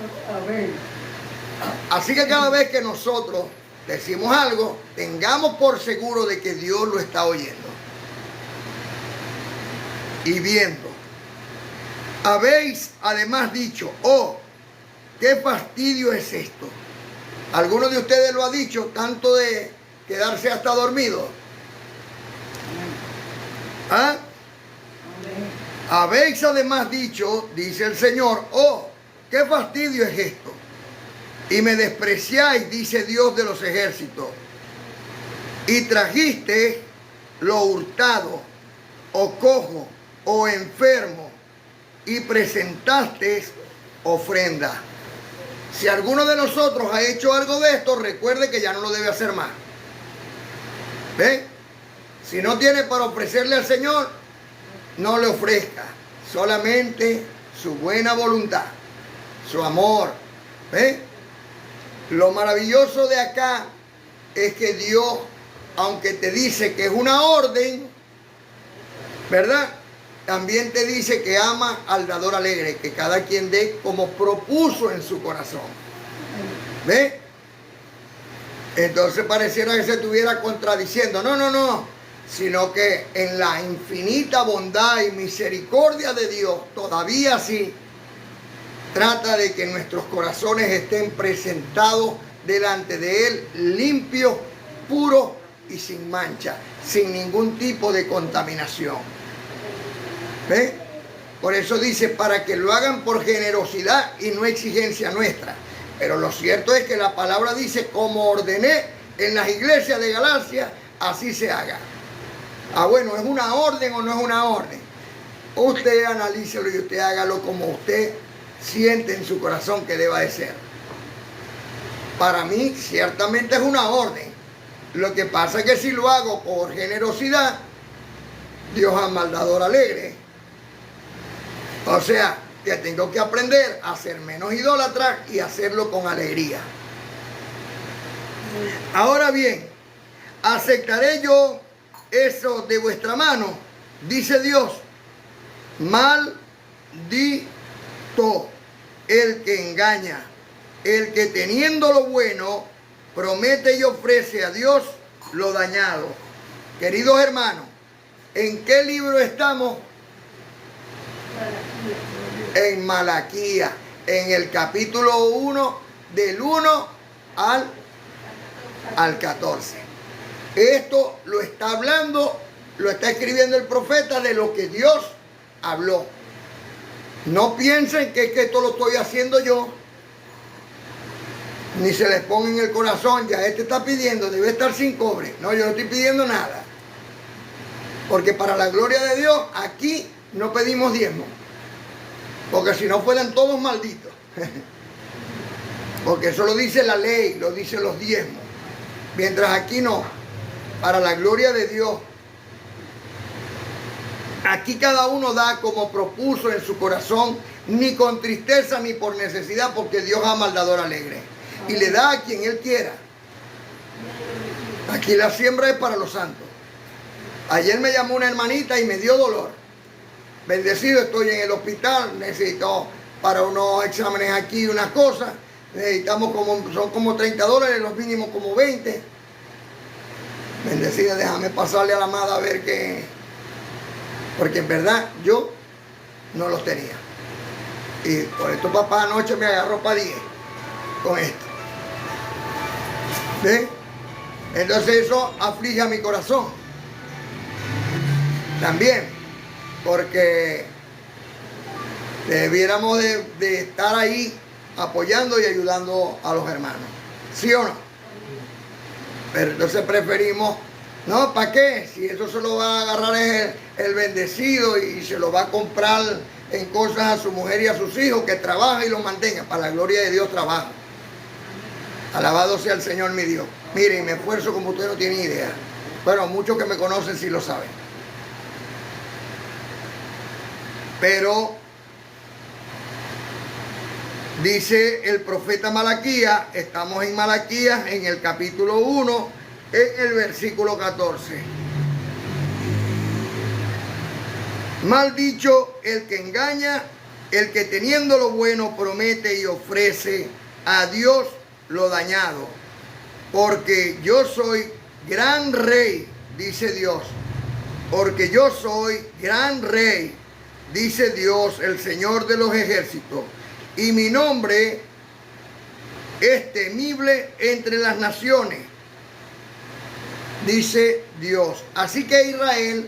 S1: Así que cada vez que nosotros decimos algo, tengamos por seguro de que Dios lo está oyendo y viendo. Habéis además dicho, oh, qué fastidio es esto. ¿Alguno de ustedes lo ha dicho, tanto de quedarse hasta dormido? ¿Ah? Habéis además dicho, dice el Señor, oh, qué fastidio es esto. Y me despreciáis, dice Dios de los ejércitos. Y trajiste lo hurtado, o cojo, o enfermo, y presentaste ofrenda. Si alguno de nosotros ha hecho algo de esto, recuerde que ya no lo debe hacer más. ¿Ven? Si no tiene para ofrecerle al Señor, no le ofrezca. Solamente su buena voluntad, su amor. ¿Ven? Lo maravilloso de acá es que Dios, aunque te dice que es una orden, ¿verdad? También te dice que ama al dador alegre, que cada quien dé como propuso en su corazón. ¿Ve? Entonces pareciera que se estuviera contradiciendo. No, no, no. Sino que en la infinita bondad y misericordia de Dios, todavía sí, trata de que nuestros corazones estén presentados delante de Él, limpios, puros y sin mancha, sin ningún tipo de contaminación. ¿Ve? Por eso dice, para que lo hagan por generosidad y no exigencia nuestra. Pero lo cierto es que la palabra dice, como ordené en las iglesias de Galacia, así se haga. Ah, bueno, ¿es una orden o no es una orden? Usted analícelo y usted hágalo como usted siente en su corazón que deba de ser. Para mí, ciertamente es una orden. Lo que pasa es que si lo hago por generosidad, Dios ama al dador alegre. O sea, que tengo que aprender a ser menos idólatra y hacerlo con alegría. Ahora bien, ¿aceptaré yo eso de vuestra mano? Dice Dios, maldito el que engaña el que teniendo lo bueno, promete y ofrece a Dios lo dañado. Queridos hermanos, ¿en qué libro estamos? En Malaquías, en el capítulo 1, del 1 al 14. Esto lo está hablando, lo está escribiendo el profeta de lo que Dios habló. No piensen que esto lo estoy haciendo yo, ni se les ponga en el corazón, ya este está pidiendo, debe estar sin cobre. No, yo no estoy pidiendo nada. Porque para la gloria de Dios, aquí no pedimos diezmo. Porque si no fueran todos malditos. Porque eso lo dice la ley, lo dicen los diezmos. Mientras aquí no, para la gloria de Dios. Aquí cada uno da como propuso en su corazón, ni con tristeza ni por necesidad, porque Dios ama al dador alegre. Y le da a quien Él quiera. Aquí la siembra es para los santos. Ayer me llamó una hermanita y me dio dolor. Bendecido, estoy en el hospital, necesito para unos exámenes aquí unas cosas. Necesitamos son como $30, los mínimos como 20. Bendecida, déjame pasarle a la amada a ver qué. Porque en verdad yo no los tenía. Y por esto papá anoche me agarró para 10 con esto. ¿Ven? Entonces eso aflige a mi corazón. También, porque debiéramos de estar ahí apoyando y ayudando a los hermanos. ¿Sí o no? Pero entonces preferimos, no, ¿para qué? Si eso se lo va a agarrar el bendecido y se lo va a comprar en cosas a su mujer y a sus hijos, que trabaja y los mantenga. Para la gloria de Dios trabaja. Alabado sea el Señor mi Dios. Miren, me esfuerzo como usted no tiene idea. Bueno, muchos que me conocen sí lo saben. Pero dice el profeta Malaquías, estamos en Malaquías, en el capítulo 1, en el versículo 14. Mal dicho el que engaña, el que teniendo lo bueno promete y ofrece a Dios lo dañado. Porque yo soy gran rey, dice Dios. Porque yo soy gran rey, dice Dios, el Señor de los ejércitos. Y mi nombre es temible entre las naciones, dice Dios. Así que Israel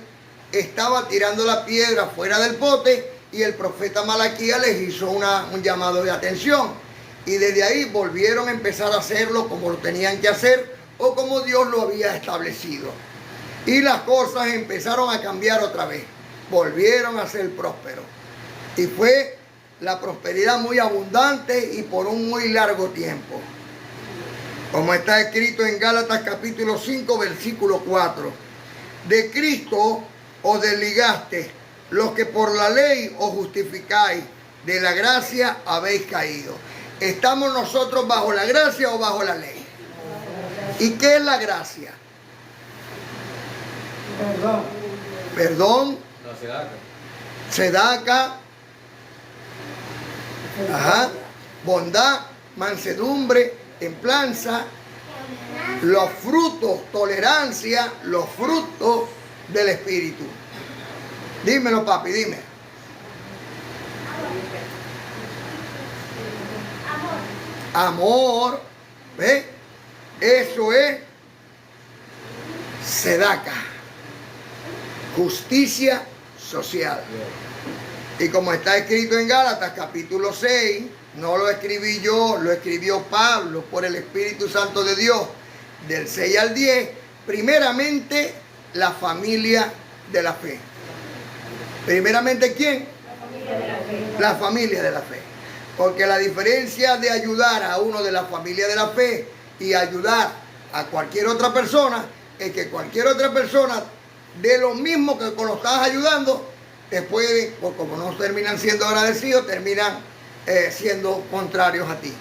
S1: estaba tirando la piedra fuera del pote y el profeta Malaquías les hizo un llamado de atención. Y desde ahí volvieron a empezar a hacerlo como lo tenían que hacer o como Dios lo había establecido. Y las cosas empezaron a cambiar otra vez. Volvieron a ser prósperos. Y fue la prosperidad muy abundante y por un muy largo tiempo. Como está escrito en Gálatas capítulo 5, versículo 4. De Cristo os desligaste, los que por la ley os justificáis, de la gracia habéis caído. ¿Estamos nosotros bajo la gracia o bajo la ley? ¿Y qué es la gracia? Perdón. Sedaca. Ajá. Bondad, mansedumbre, templanza, los frutos, tolerancia, los frutos del Espíritu. Dímelo, papi, dime. Amor, ¿ves? Eso es sedaca, justicia social. Y como está escrito en Gálatas capítulo 6, no lo escribí yo, lo escribió Pablo por el Espíritu Santo de Dios, del 6 al 10, primeramente la familia de la fe. Primeramente, ¿quién? La familia de la fe. Porque la diferencia de ayudar a uno de la familia de la fe y ayudar a cualquier otra persona es que cualquier otra persona de lo mismo que lo estás ayudando, te puede, como no terminan siendo agradecidos, terminan siendo contrarios a ti.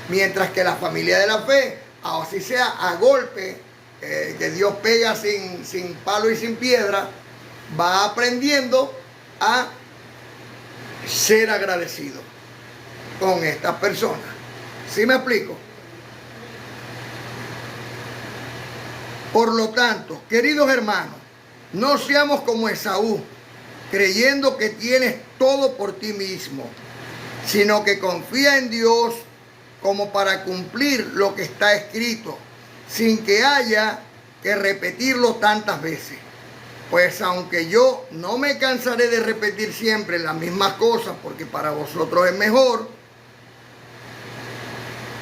S1: Mientras que la familia de la fe, así sea a golpe, que Dios pega sin palo y sin piedra, va aprendiendo a ser agradecido con estas personas. ¿Sí me explico? Por lo tanto, queridos hermanos, no seamos como Esaú, creyendo que tienes todo por ti mismo, sino que confía en Dios como para cumplir lo que está escrito, sin que haya que repetirlo tantas veces. Pues aunque yo no me cansaré de repetir siempre las mismas cosas, porque para vosotros es mejor,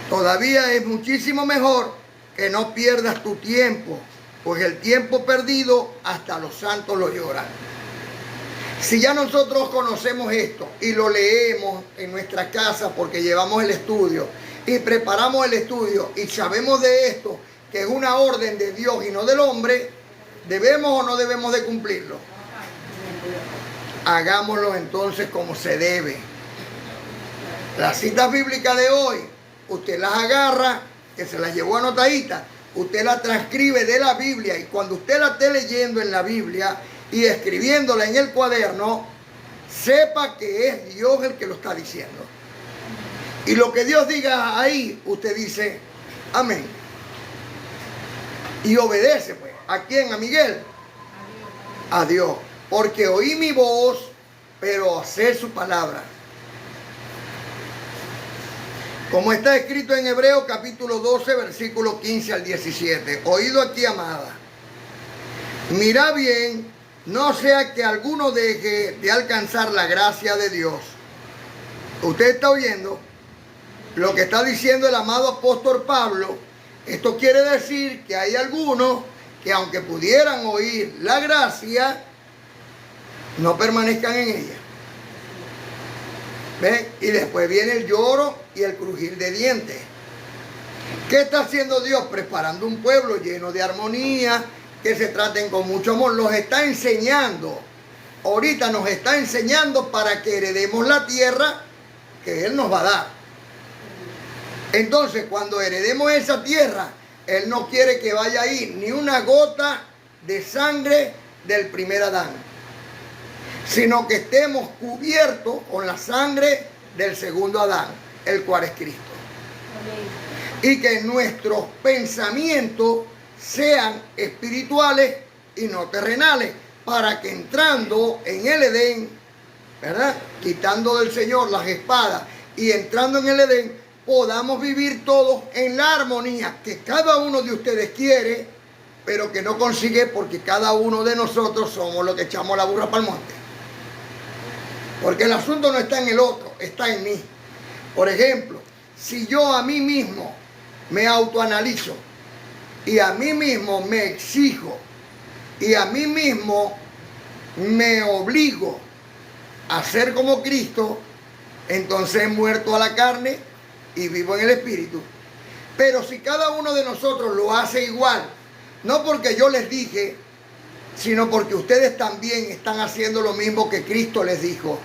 S1: todavía es muchísimo mejor que no pierdas tu tiempo, pues el tiempo perdido hasta los santos lo lloran. Si ya nosotros conocemos esto y lo leemos en nuestra casa porque llevamos el estudio y preparamos el estudio y sabemos de esto, que es una orden de Dios y no del hombre, ¿debemos o no debemos de cumplirlo? Hagámoslo entonces como se debe. Las citas bíblicas de hoy, usted las agarra, que se las llevó anotaditas, usted las transcribe de la Biblia, y cuando usted la esté leyendo en la Biblia y escribiéndola en el cuaderno, sepa que es Dios el que lo está diciendo. Y lo que Dios diga ahí, usted dice, amén. Y obedece, pues. ¿A quién? ¿A Miguel? A Dios. Porque oí mi voz, pero hacer su palabra. Como está escrito en Hebreos capítulo 12, versículo 15 al 17. Oído aquí, amada. Mira bien, no sea que alguno deje de alcanzar la gracia de Dios. Usted está oyendo lo que está diciendo el amado apóstol Pablo. Esto quiere decir que hay algunos que aunque pudieran oír la gracia, no permanezcan en ella. ¿Ven? Y después viene el lloro y el crujir de dientes. ¿Qué está haciendo Dios? Preparando un pueblo lleno de armonía, que se traten con mucho amor. Los está enseñando. Ahorita nos está enseñando para que heredemos la tierra que Él nos va a dar. Entonces, cuando heredemos esa tierra, Él no quiere que vaya ahí ni una gota de sangre del primer Adán, sino que estemos cubiertos con la sangre del segundo Adán, el cual es Cristo. Y que nuestros pensamientos sean espirituales y no terrenales, para que entrando en el Edén, ¿verdad?, quitando del Señor las espadas y entrando en el Edén, podamos vivir todos en la armonía que cada uno de ustedes quiere, pero que no consigue, porque cada uno de nosotros somos los que echamos la burra para el monte. Porque el asunto no está en el otro, está en mí. Por ejemplo, si yo a mí mismo me autoanalizo y a mí mismo me exijo y a mí mismo me obligo a ser como Cristo, entonces he muerto a la carne y vivo en el Espíritu. Pero si cada uno de nosotros lo hace igual, no porque yo les dije, sino porque ustedes también están haciendo lo mismo que Cristo les dijo,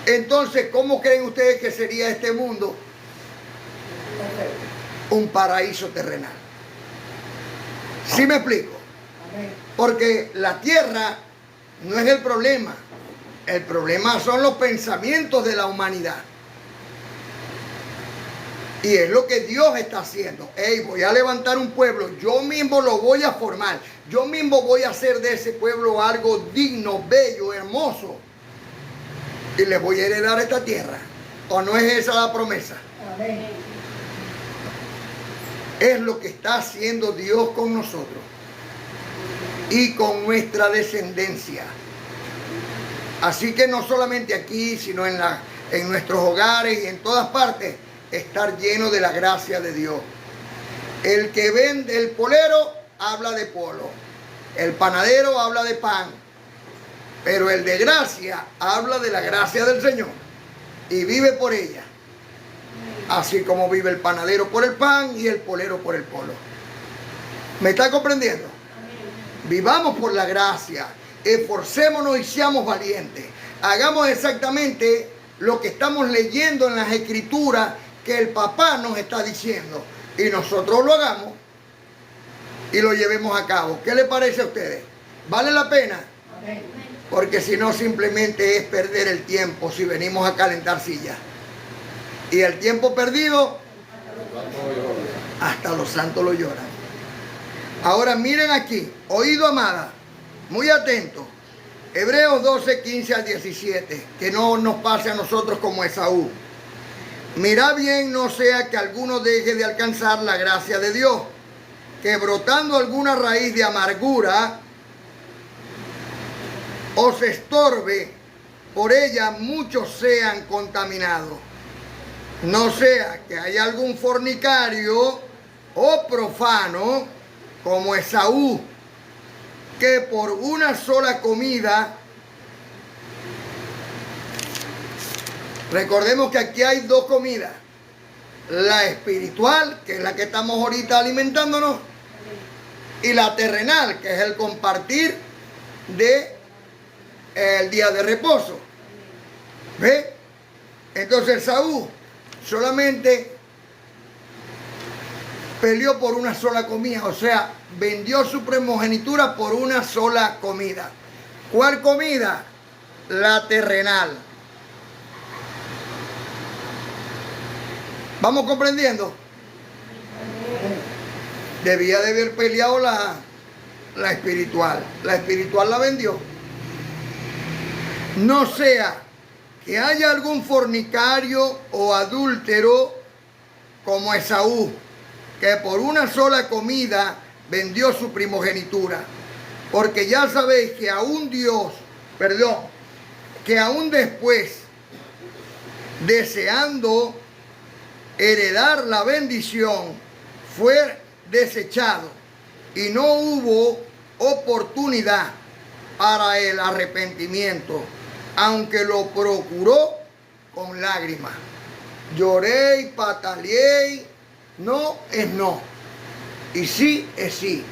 S1: entonces, ¿cómo creen ustedes que sería este mundo? Un paraíso terrenal. ¿Sí me explico? Porque la tierra no es el problema son los pensamientos de la humanidad. Y es lo que Dios está haciendo. Hey, voy a levantar un pueblo, yo mismo lo voy a formar, yo mismo voy a hacer de ese pueblo algo digno, bello, hermoso, y les voy a heredar esta tierra. ¿O no es esa la promesa? Amén. Es lo que está haciendo Dios con nosotros y con nuestra descendencia. Así que no solamente aquí, sino en nuestros hogares y en todas partes, estar lleno de la gracia de Dios. El que vende el polero habla de polo, el panadero habla de pan, pero el de gracia habla de la gracia del Señor y vive por ella, así como vive el panadero por el pan y el polero por el polo. ¿Me está comprendiendo? Vivamos por la gracia, esforcémonos y seamos valientes. Hagamos exactamente lo que estamos leyendo en las Escrituras que el papá nos está diciendo, y nosotros lo hagamos y lo llevemos a cabo. ¿Qué le parece a ustedes? ¿Vale la pena? Amén. Porque si no, simplemente es perder el tiempo si venimos a calentar sillas. Y el tiempo perdido Hasta los santos lo lloran. Ahora miren aquí, oído amada, muy atentos. Hebreos 12, 15 al 17, que no nos pase a nosotros como Esaú. Mirad bien, no sea que alguno deje de alcanzar la gracia de Dios, que brotando alguna raíz de amargura os estorbe, por ella muchos sean contaminados. No sea que haya algún fornicario o profano como Esaú, que por una sola comida, recordemos que aquí hay dos comidas, la espiritual, que es la que estamos ahorita alimentándonos, y la terrenal, que es el compartir de el día de reposo. ¿Ve? Entonces Esaú solamente peleó por una sola comida, o sea, vendió su primogenitura por una sola comida. ¿Cuál comida? La terrenal. ¿Vamos comprendiendo? Debía de haber peleado la espiritual. La espiritual la vendió. No sea que haya algún fornicario o adúltero como Esaú, que por una sola comida vendió su primogenitura. Porque ya sabéis que aún que aún después, deseando heredar la bendición, fue desechado y no hubo oportunidad para el arrepentimiento, aunque lo procuró con lágrimas. Lloré y pataleé, no es no, y sí es sí.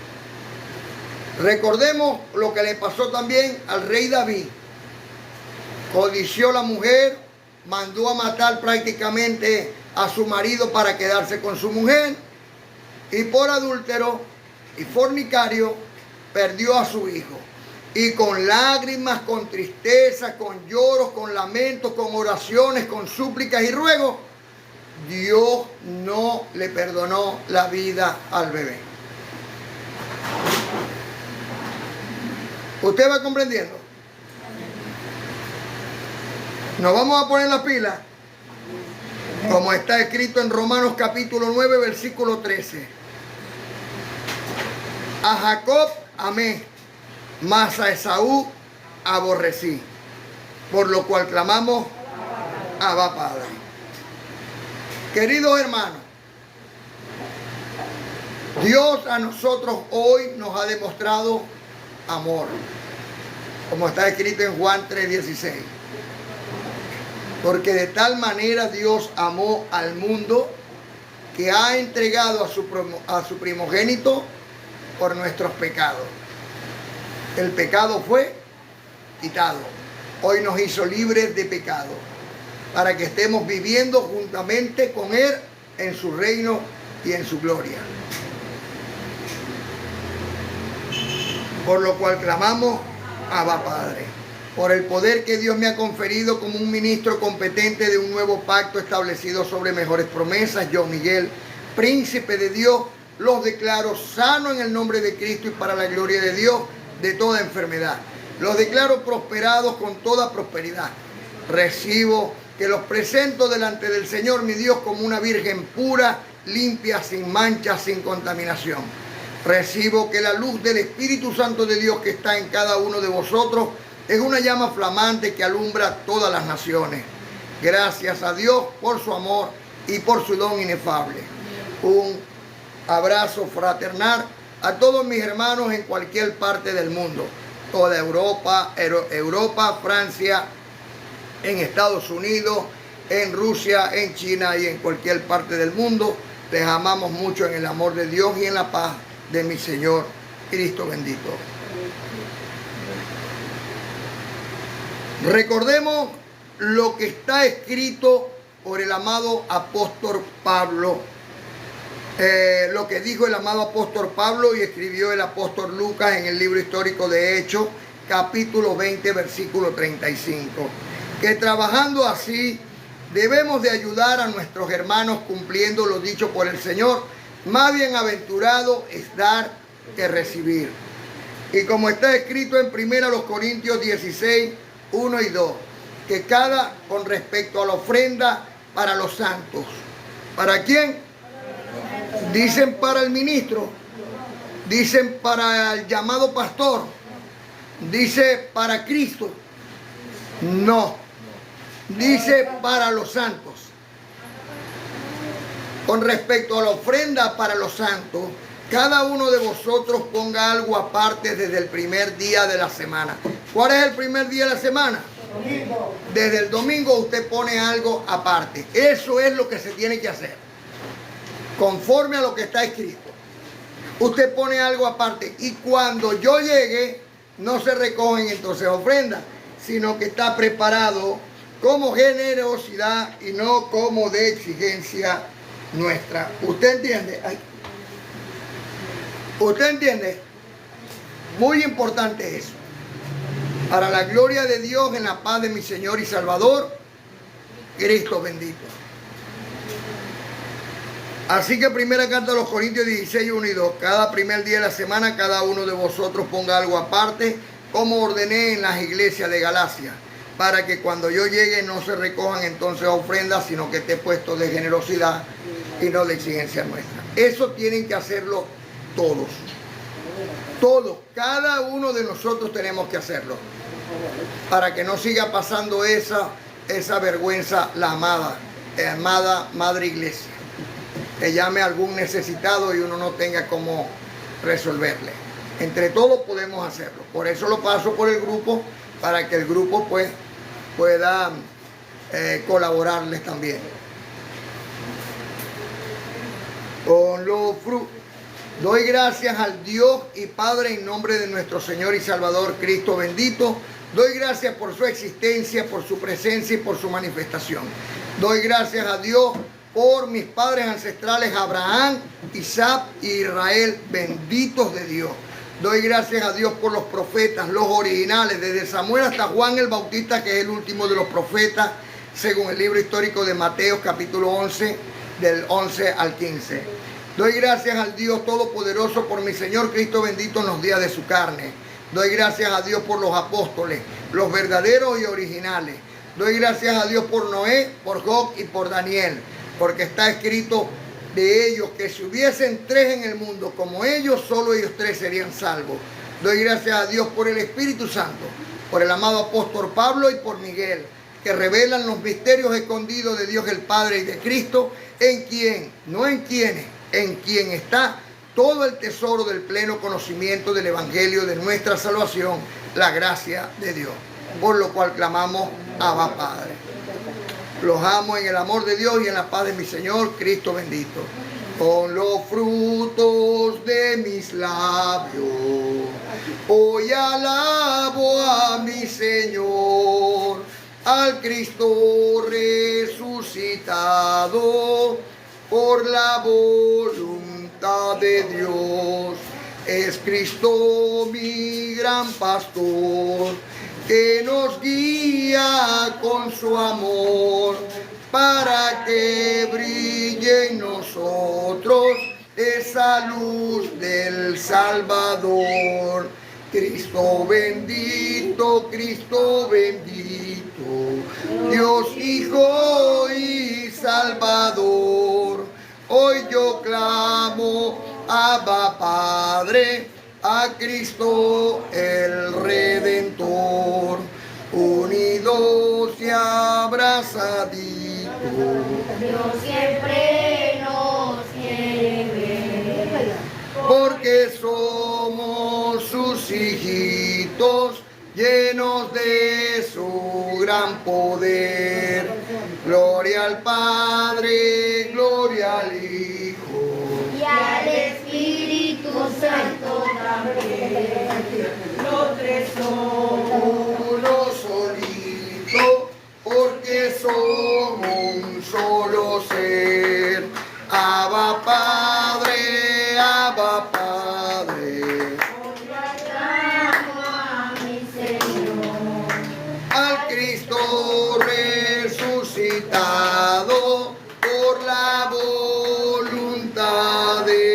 S1: Recordemos lo que le pasó también al rey David. Codició la mujer, mandó a matar prácticamente a su marido para quedarse con su mujer, y por adúltero y fornicario perdió a su hijo. Y con lágrimas, con tristeza, con lloros, con lamentos, con oraciones, con súplicas y ruegos, Dios no le perdonó la vida al bebé. ¿Usted va comprendiendo? Nos vamos a poner las pilas, como está escrito en Romanos capítulo 9, versículo 13. A Jacob amé, mas a Esaú aborrecí, por lo cual clamamos, Abba Padre. Queridos hermanos, Dios a nosotros hoy nos ha demostrado amor, como está escrito en Juan 3:16. Porque de tal manera Dios amó al mundo que ha entregado a su primogénito por nuestros pecados. El pecado fue quitado. Hoy nos hizo libres de pecado, para que estemos viviendo juntamente con Él en su reino y en su gloria. Por lo cual clamamos, Abba Padre. Por el poder que Dios me ha conferido como un ministro competente de un nuevo pacto establecido sobre mejores promesas, yo, Miguel, príncipe de Dios, los declaro sanos en el nombre de Cristo y para la gloria de Dios de toda enfermedad. Los declaro prosperados con toda prosperidad. Recibo que los presento delante del Señor mi Dios como una virgen pura, limpia, sin mancha, sin contaminación. Recibo que la luz del Espíritu Santo de Dios que está en cada uno de vosotros es una llama flamante que alumbra todas las naciones. Gracias a Dios por su amor y por su don inefable. Un abrazo fraternal a todos mis hermanos en cualquier parte del mundo. Toda Europa, Francia, en Estados Unidos, en Rusia, en China y en cualquier parte del mundo. Les amamos mucho en el amor de Dios y en la paz de mi Señor Cristo bendito. Recordemos lo que está escrito por el amado apóstol Pablo, lo que dijo el amado apóstol Pablo y escribió el apóstol Lucas en el libro histórico de Hechos, capítulo 20, versículo 35. Que trabajando así debemos de ayudar a nuestros hermanos cumpliendo lo dicho por el Señor, Más bienaventurado es dar que recibir. Y como está escrito en 1 Corintios 16, 1 y 2, que cada con respecto a la ofrenda para los santos. ¿Para quién? Dicen para el ministro, dicen para el llamado pastor, dice para Cristo. No, dice para los santos. Con respecto a la ofrenda para los santos, cada uno de vosotros ponga algo aparte desde el primer día de la semana. ¿Cuál es el primer día de la semana?
S4: Domingo.
S1: Desde el domingo usted pone algo aparte. Eso es lo que se tiene que hacer, conforme a lo que está escrito. Usted pone algo aparte y cuando yo llegue no se recogen entonces ofrendas, sino que está preparado como generosidad y no como de exigencia nuestra. ¿Usted entiende? Ay. ¿Usted entiende? Muy importante eso. Para la gloria de Dios, en la paz de mi Señor y Salvador, Cristo bendito. Así que primera carta a los Corintios 16, 1 y 2. Cada primer día de la semana, cada uno de vosotros ponga algo aparte, como ordené en las iglesias de Galacia, para que cuando yo llegue no se recojan entonces ofrendas, sino que esté puesto de generosidad y no de exigencia nuestra. Eso tienen que hacerlo todos. Todos, cada uno de nosotros tenemos que hacerlo, para que no siga pasando esa vergüenza la amada Madre Iglesia, que llame a algún necesitado y uno no tenga cómo resolverle. Entre todos podemos hacerlo. Por eso lo paso por el grupo, para que el grupo pues pueda colaborarles también. Con los frutos. Doy gracias al Dios y Padre en nombre de nuestro Señor y Salvador Cristo bendito. Doy gracias por su existencia, por su presencia y por su manifestación. Doy gracias a Dios por mis padres ancestrales Abraham, Isaac y Israel, benditos de Dios. Doy gracias a Dios por los profetas, los originales, desde Samuel hasta Juan el Bautista, que es el último de los profetas, según el libro histórico de Mateo, capítulo 11, del 11 al 15. Doy gracias al Dios Todopoderoso por mi Señor Cristo bendito en los días de su carne. Doy gracias a Dios por los apóstoles, los verdaderos y originales. Doy gracias a Dios por Noé, por Job y por Daniel, porque está escrito de ellos que si hubiesen 3 en el mundo como ellos, solo ellos 3 serían salvos. Doy gracias a Dios por el Espíritu Santo, por el amado apóstol Pablo y por Miguel, que revelan los misterios escondidos de Dios el Padre y de Cristo, en quien, no en quienes, en quien está todo el tesoro del pleno conocimiento del Evangelio de nuestra salvación, la gracia de Dios. Por lo cual clamamos, Abba Padre. Los amo en el amor de Dios y en la paz de mi Señor, Cristo bendito. Con los frutos de mis labios, hoy alabo a mi Señor, al Cristo resucitado, por la voluntad de Dios. Es Cristo mi gran pastor, que nos guía con su amor, para que brille en nosotros esa luz del Salvador. Cristo bendito, Dios Hijo y Salvador. Hoy yo clamo, Abba Padre, a Cristo el Redentor, unidos y abrazaditos.
S5: Dios siempre nos quiere ver,
S1: porque somos sus hijitos, llenos de su gran poder. Gloria al Padre, gloria al Hijo
S5: y al Espíritu Santo también. Los 3 son
S1: uno solito, porque somos un solo ser. Abba Padre, Abba Padre. Al Cristo resucitado por la voluntad de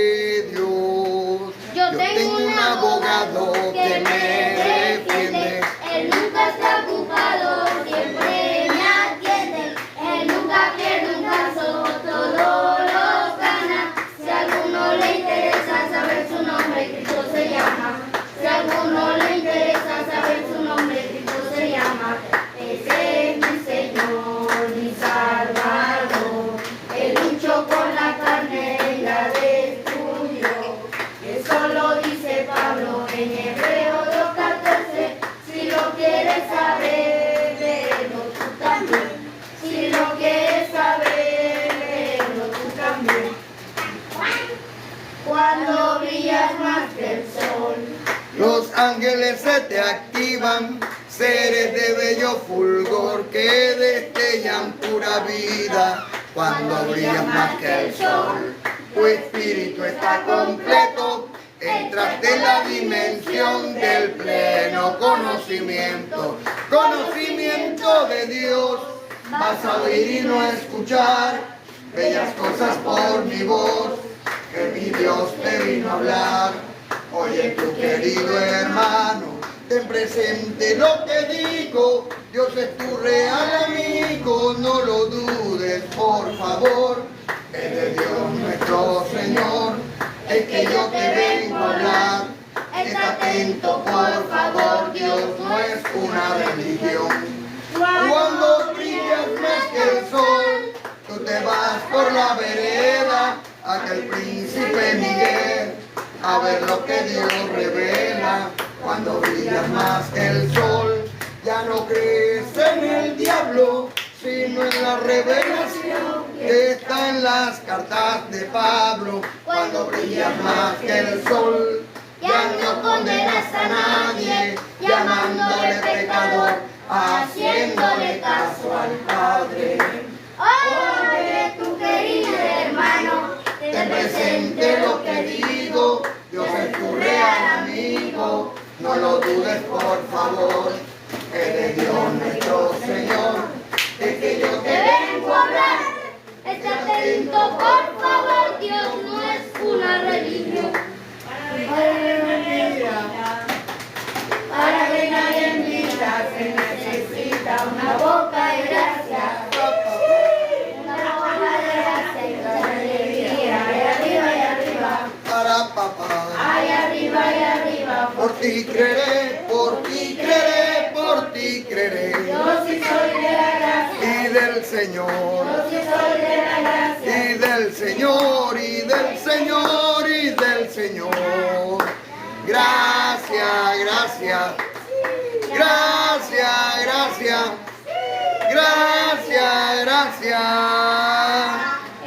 S1: Los ángeles se te activan, seres de bello fulgor que destellan pura vida. Cuando brillas más que el sol, tu espíritu está completo. Entraste en la dimensión del pleno conocimiento. Conocimiento de Dios, vas a oír y no escuchar bellas cosas por mi voz, que mi Dios te vino a hablar. Oye, tu querido hermano, ten presente lo que digo. Dios es tu real amigo, no lo dudes, por favor. Es de Dios nuestro Señor, es que yo te vengo a hablar. Está atento, por favor, Dios no es una religión. Cuando brillas más que el sol, tú te vas por la vereda, aquel príncipe Miguel, a ver lo que Dios revela. Cuando brillas más que el sol, ya no crees en el diablo, sino en la revelación que está en las cartas de Pablo. Cuando brillas más que el sol, ya no condenas a nadie, llamándole pecador, haciéndole caso al Padre.
S2: Oye, tu querido hermano,
S1: Ten presente lo que digo, Dios es tu real amigo, no lo dudes por favor, es de Dios nuestro Señor, es que yo te vengo a hablar.
S2: esté atento, por favor, Dios no es una religión.
S5: Para que nadie mira, se necesita una boca de gracia. Una boca de gracia y toda alegría. Ahí arriba,
S1: Para papá,
S5: ahí arriba.
S1: por ti creeré, por ti creeré, por ti creeré,
S5: Yo sí soy de la gracia.
S1: y del Señor,
S5: Yo sí soy de la gracia.
S1: y del Señor, y del Señor, y del Señor. Gracias, gracias, gracias, gracias, gracias, gracias.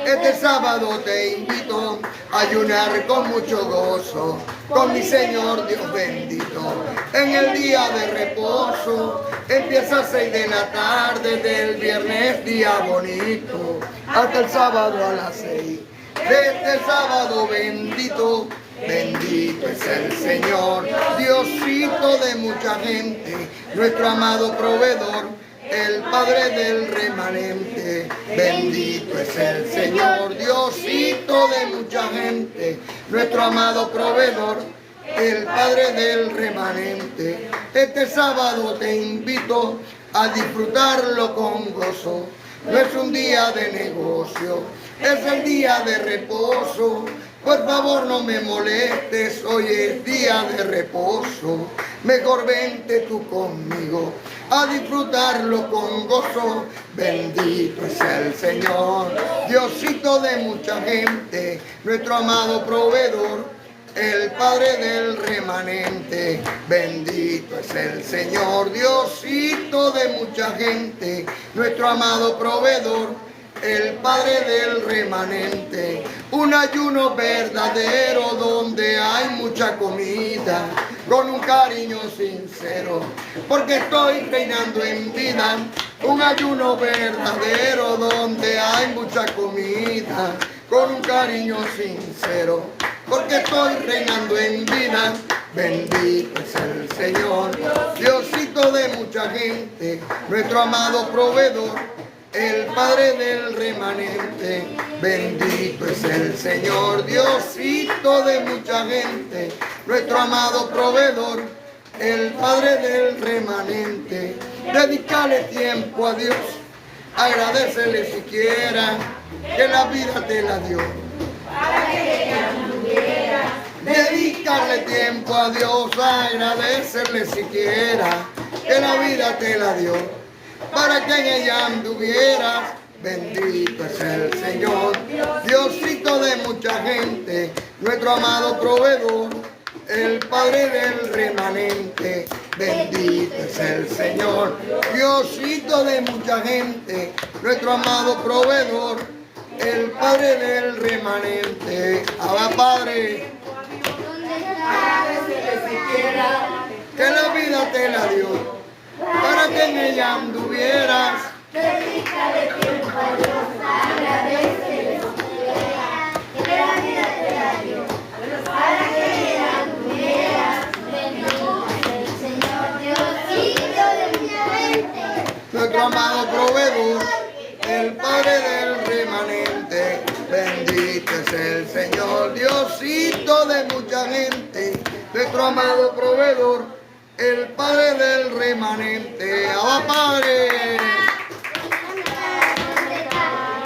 S1: Este sábado te invito a ayunar con mucho gozo, con mi Señor Dios bendito. En el día de reposo, empieza a 6 de la tarde del viernes, día bonito, hasta el sábado a las 6. De este sábado bendito, bendito es el Señor, Diosito de mucha gente, nuestro amado proveedor, el Padre del remanente. Bendito es el Señor, Diosito de mucha gente, nuestro amado proveedor, el Padre del remanente. Este sábado te invito a disfrutarlo con gozo. No es un día de negocio, es el día de reposo. Por favor no me molestes, hoy es día de reposo. Mejor vente tú conmigo a disfrutarlo con gozo. Bendito es el Señor, Diosito de mucha gente, nuestro amado proveedor, el Padre del remanente. Bendito es el Señor, Diosito de mucha gente, nuestro amado proveedor, el Padre del remanente. Un ayuno verdadero donde hay mucha comida, con un cariño sincero, porque estoy reinando en vida. Un ayuno verdadero donde hay mucha comida, con un cariño sincero, porque estoy reinando en vida. Bendito es el Señor, Diosito de mucha gente, nuestro amado proveedor, el Padre del remanente. Bendito es el Señor, Diosito de mucha gente, nuestro amado proveedor, el Padre del remanente. Dedícale tiempo a Dios, agradecele siquiera que la vida te la dio. Dedícale tiempo a Dios, agradecerle siquiera que la vida te la dio, para que en ella anduvieras. Bendito es el Señor, Diosito de mucha gente, nuestro amado proveedor, el Padre del remanente. Bendito es el Señor, Diosito de mucha gente, nuestro amado proveedor, el Padre del remanente. Abba Padre,
S5: Agradecele siquiera
S1: nuestro amado proveedor, el Padre del remanente. Bendito es el Señor, Diosito de mucha gente, nuestro amado proveedor, el Padre del remanente. ¡Abba, Padre!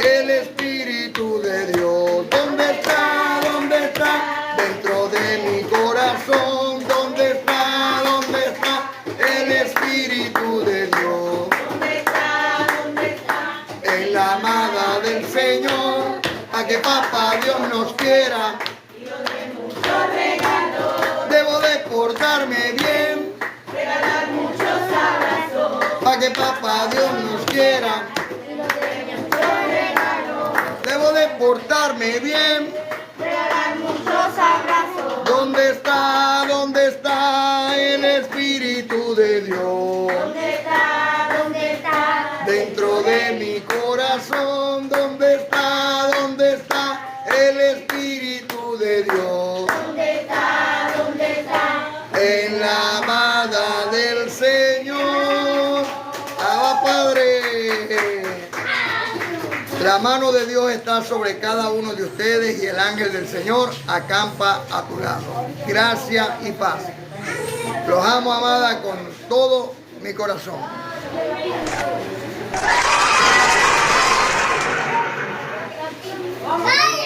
S1: El Espíritu de Dios, ¿dónde está? ¿Dónde está? Dentro de mi corazón, ¿dónde está? ¿Dónde está? El Espíritu de Dios.
S5: ¿Dónde está? ¿Dónde está?
S1: En la amada del Señor, a que papá Dios nos quiera.
S5: Dios de muchos regalos,
S1: Debo de portarme bien,
S5: regalar muchos abrazos.
S1: a que papá Dios nos quiera.
S5: Dios de muchos regalos,
S1: Debo de portarme bien.
S5: regalar muchos abrazos.
S1: ¿Dónde está? ¿Dónde está el Espíritu de Dios?
S5: ¿Dónde está? ¿Dónde está?
S1: Dentro de mi corazón, ¿dónde está? ¿Dónde está el Espíritu de Dios?
S5: ¿Dónde está? ¿Dónde está?
S1: En la amada del Señor. ¡Abba, Padre! La mano de Dios está sobre cada uno de ustedes y el ángel del Señor acampa a tu lado. Gracia y paz. Los amo, amada, con todo mi corazón.
S2: ¡Ay!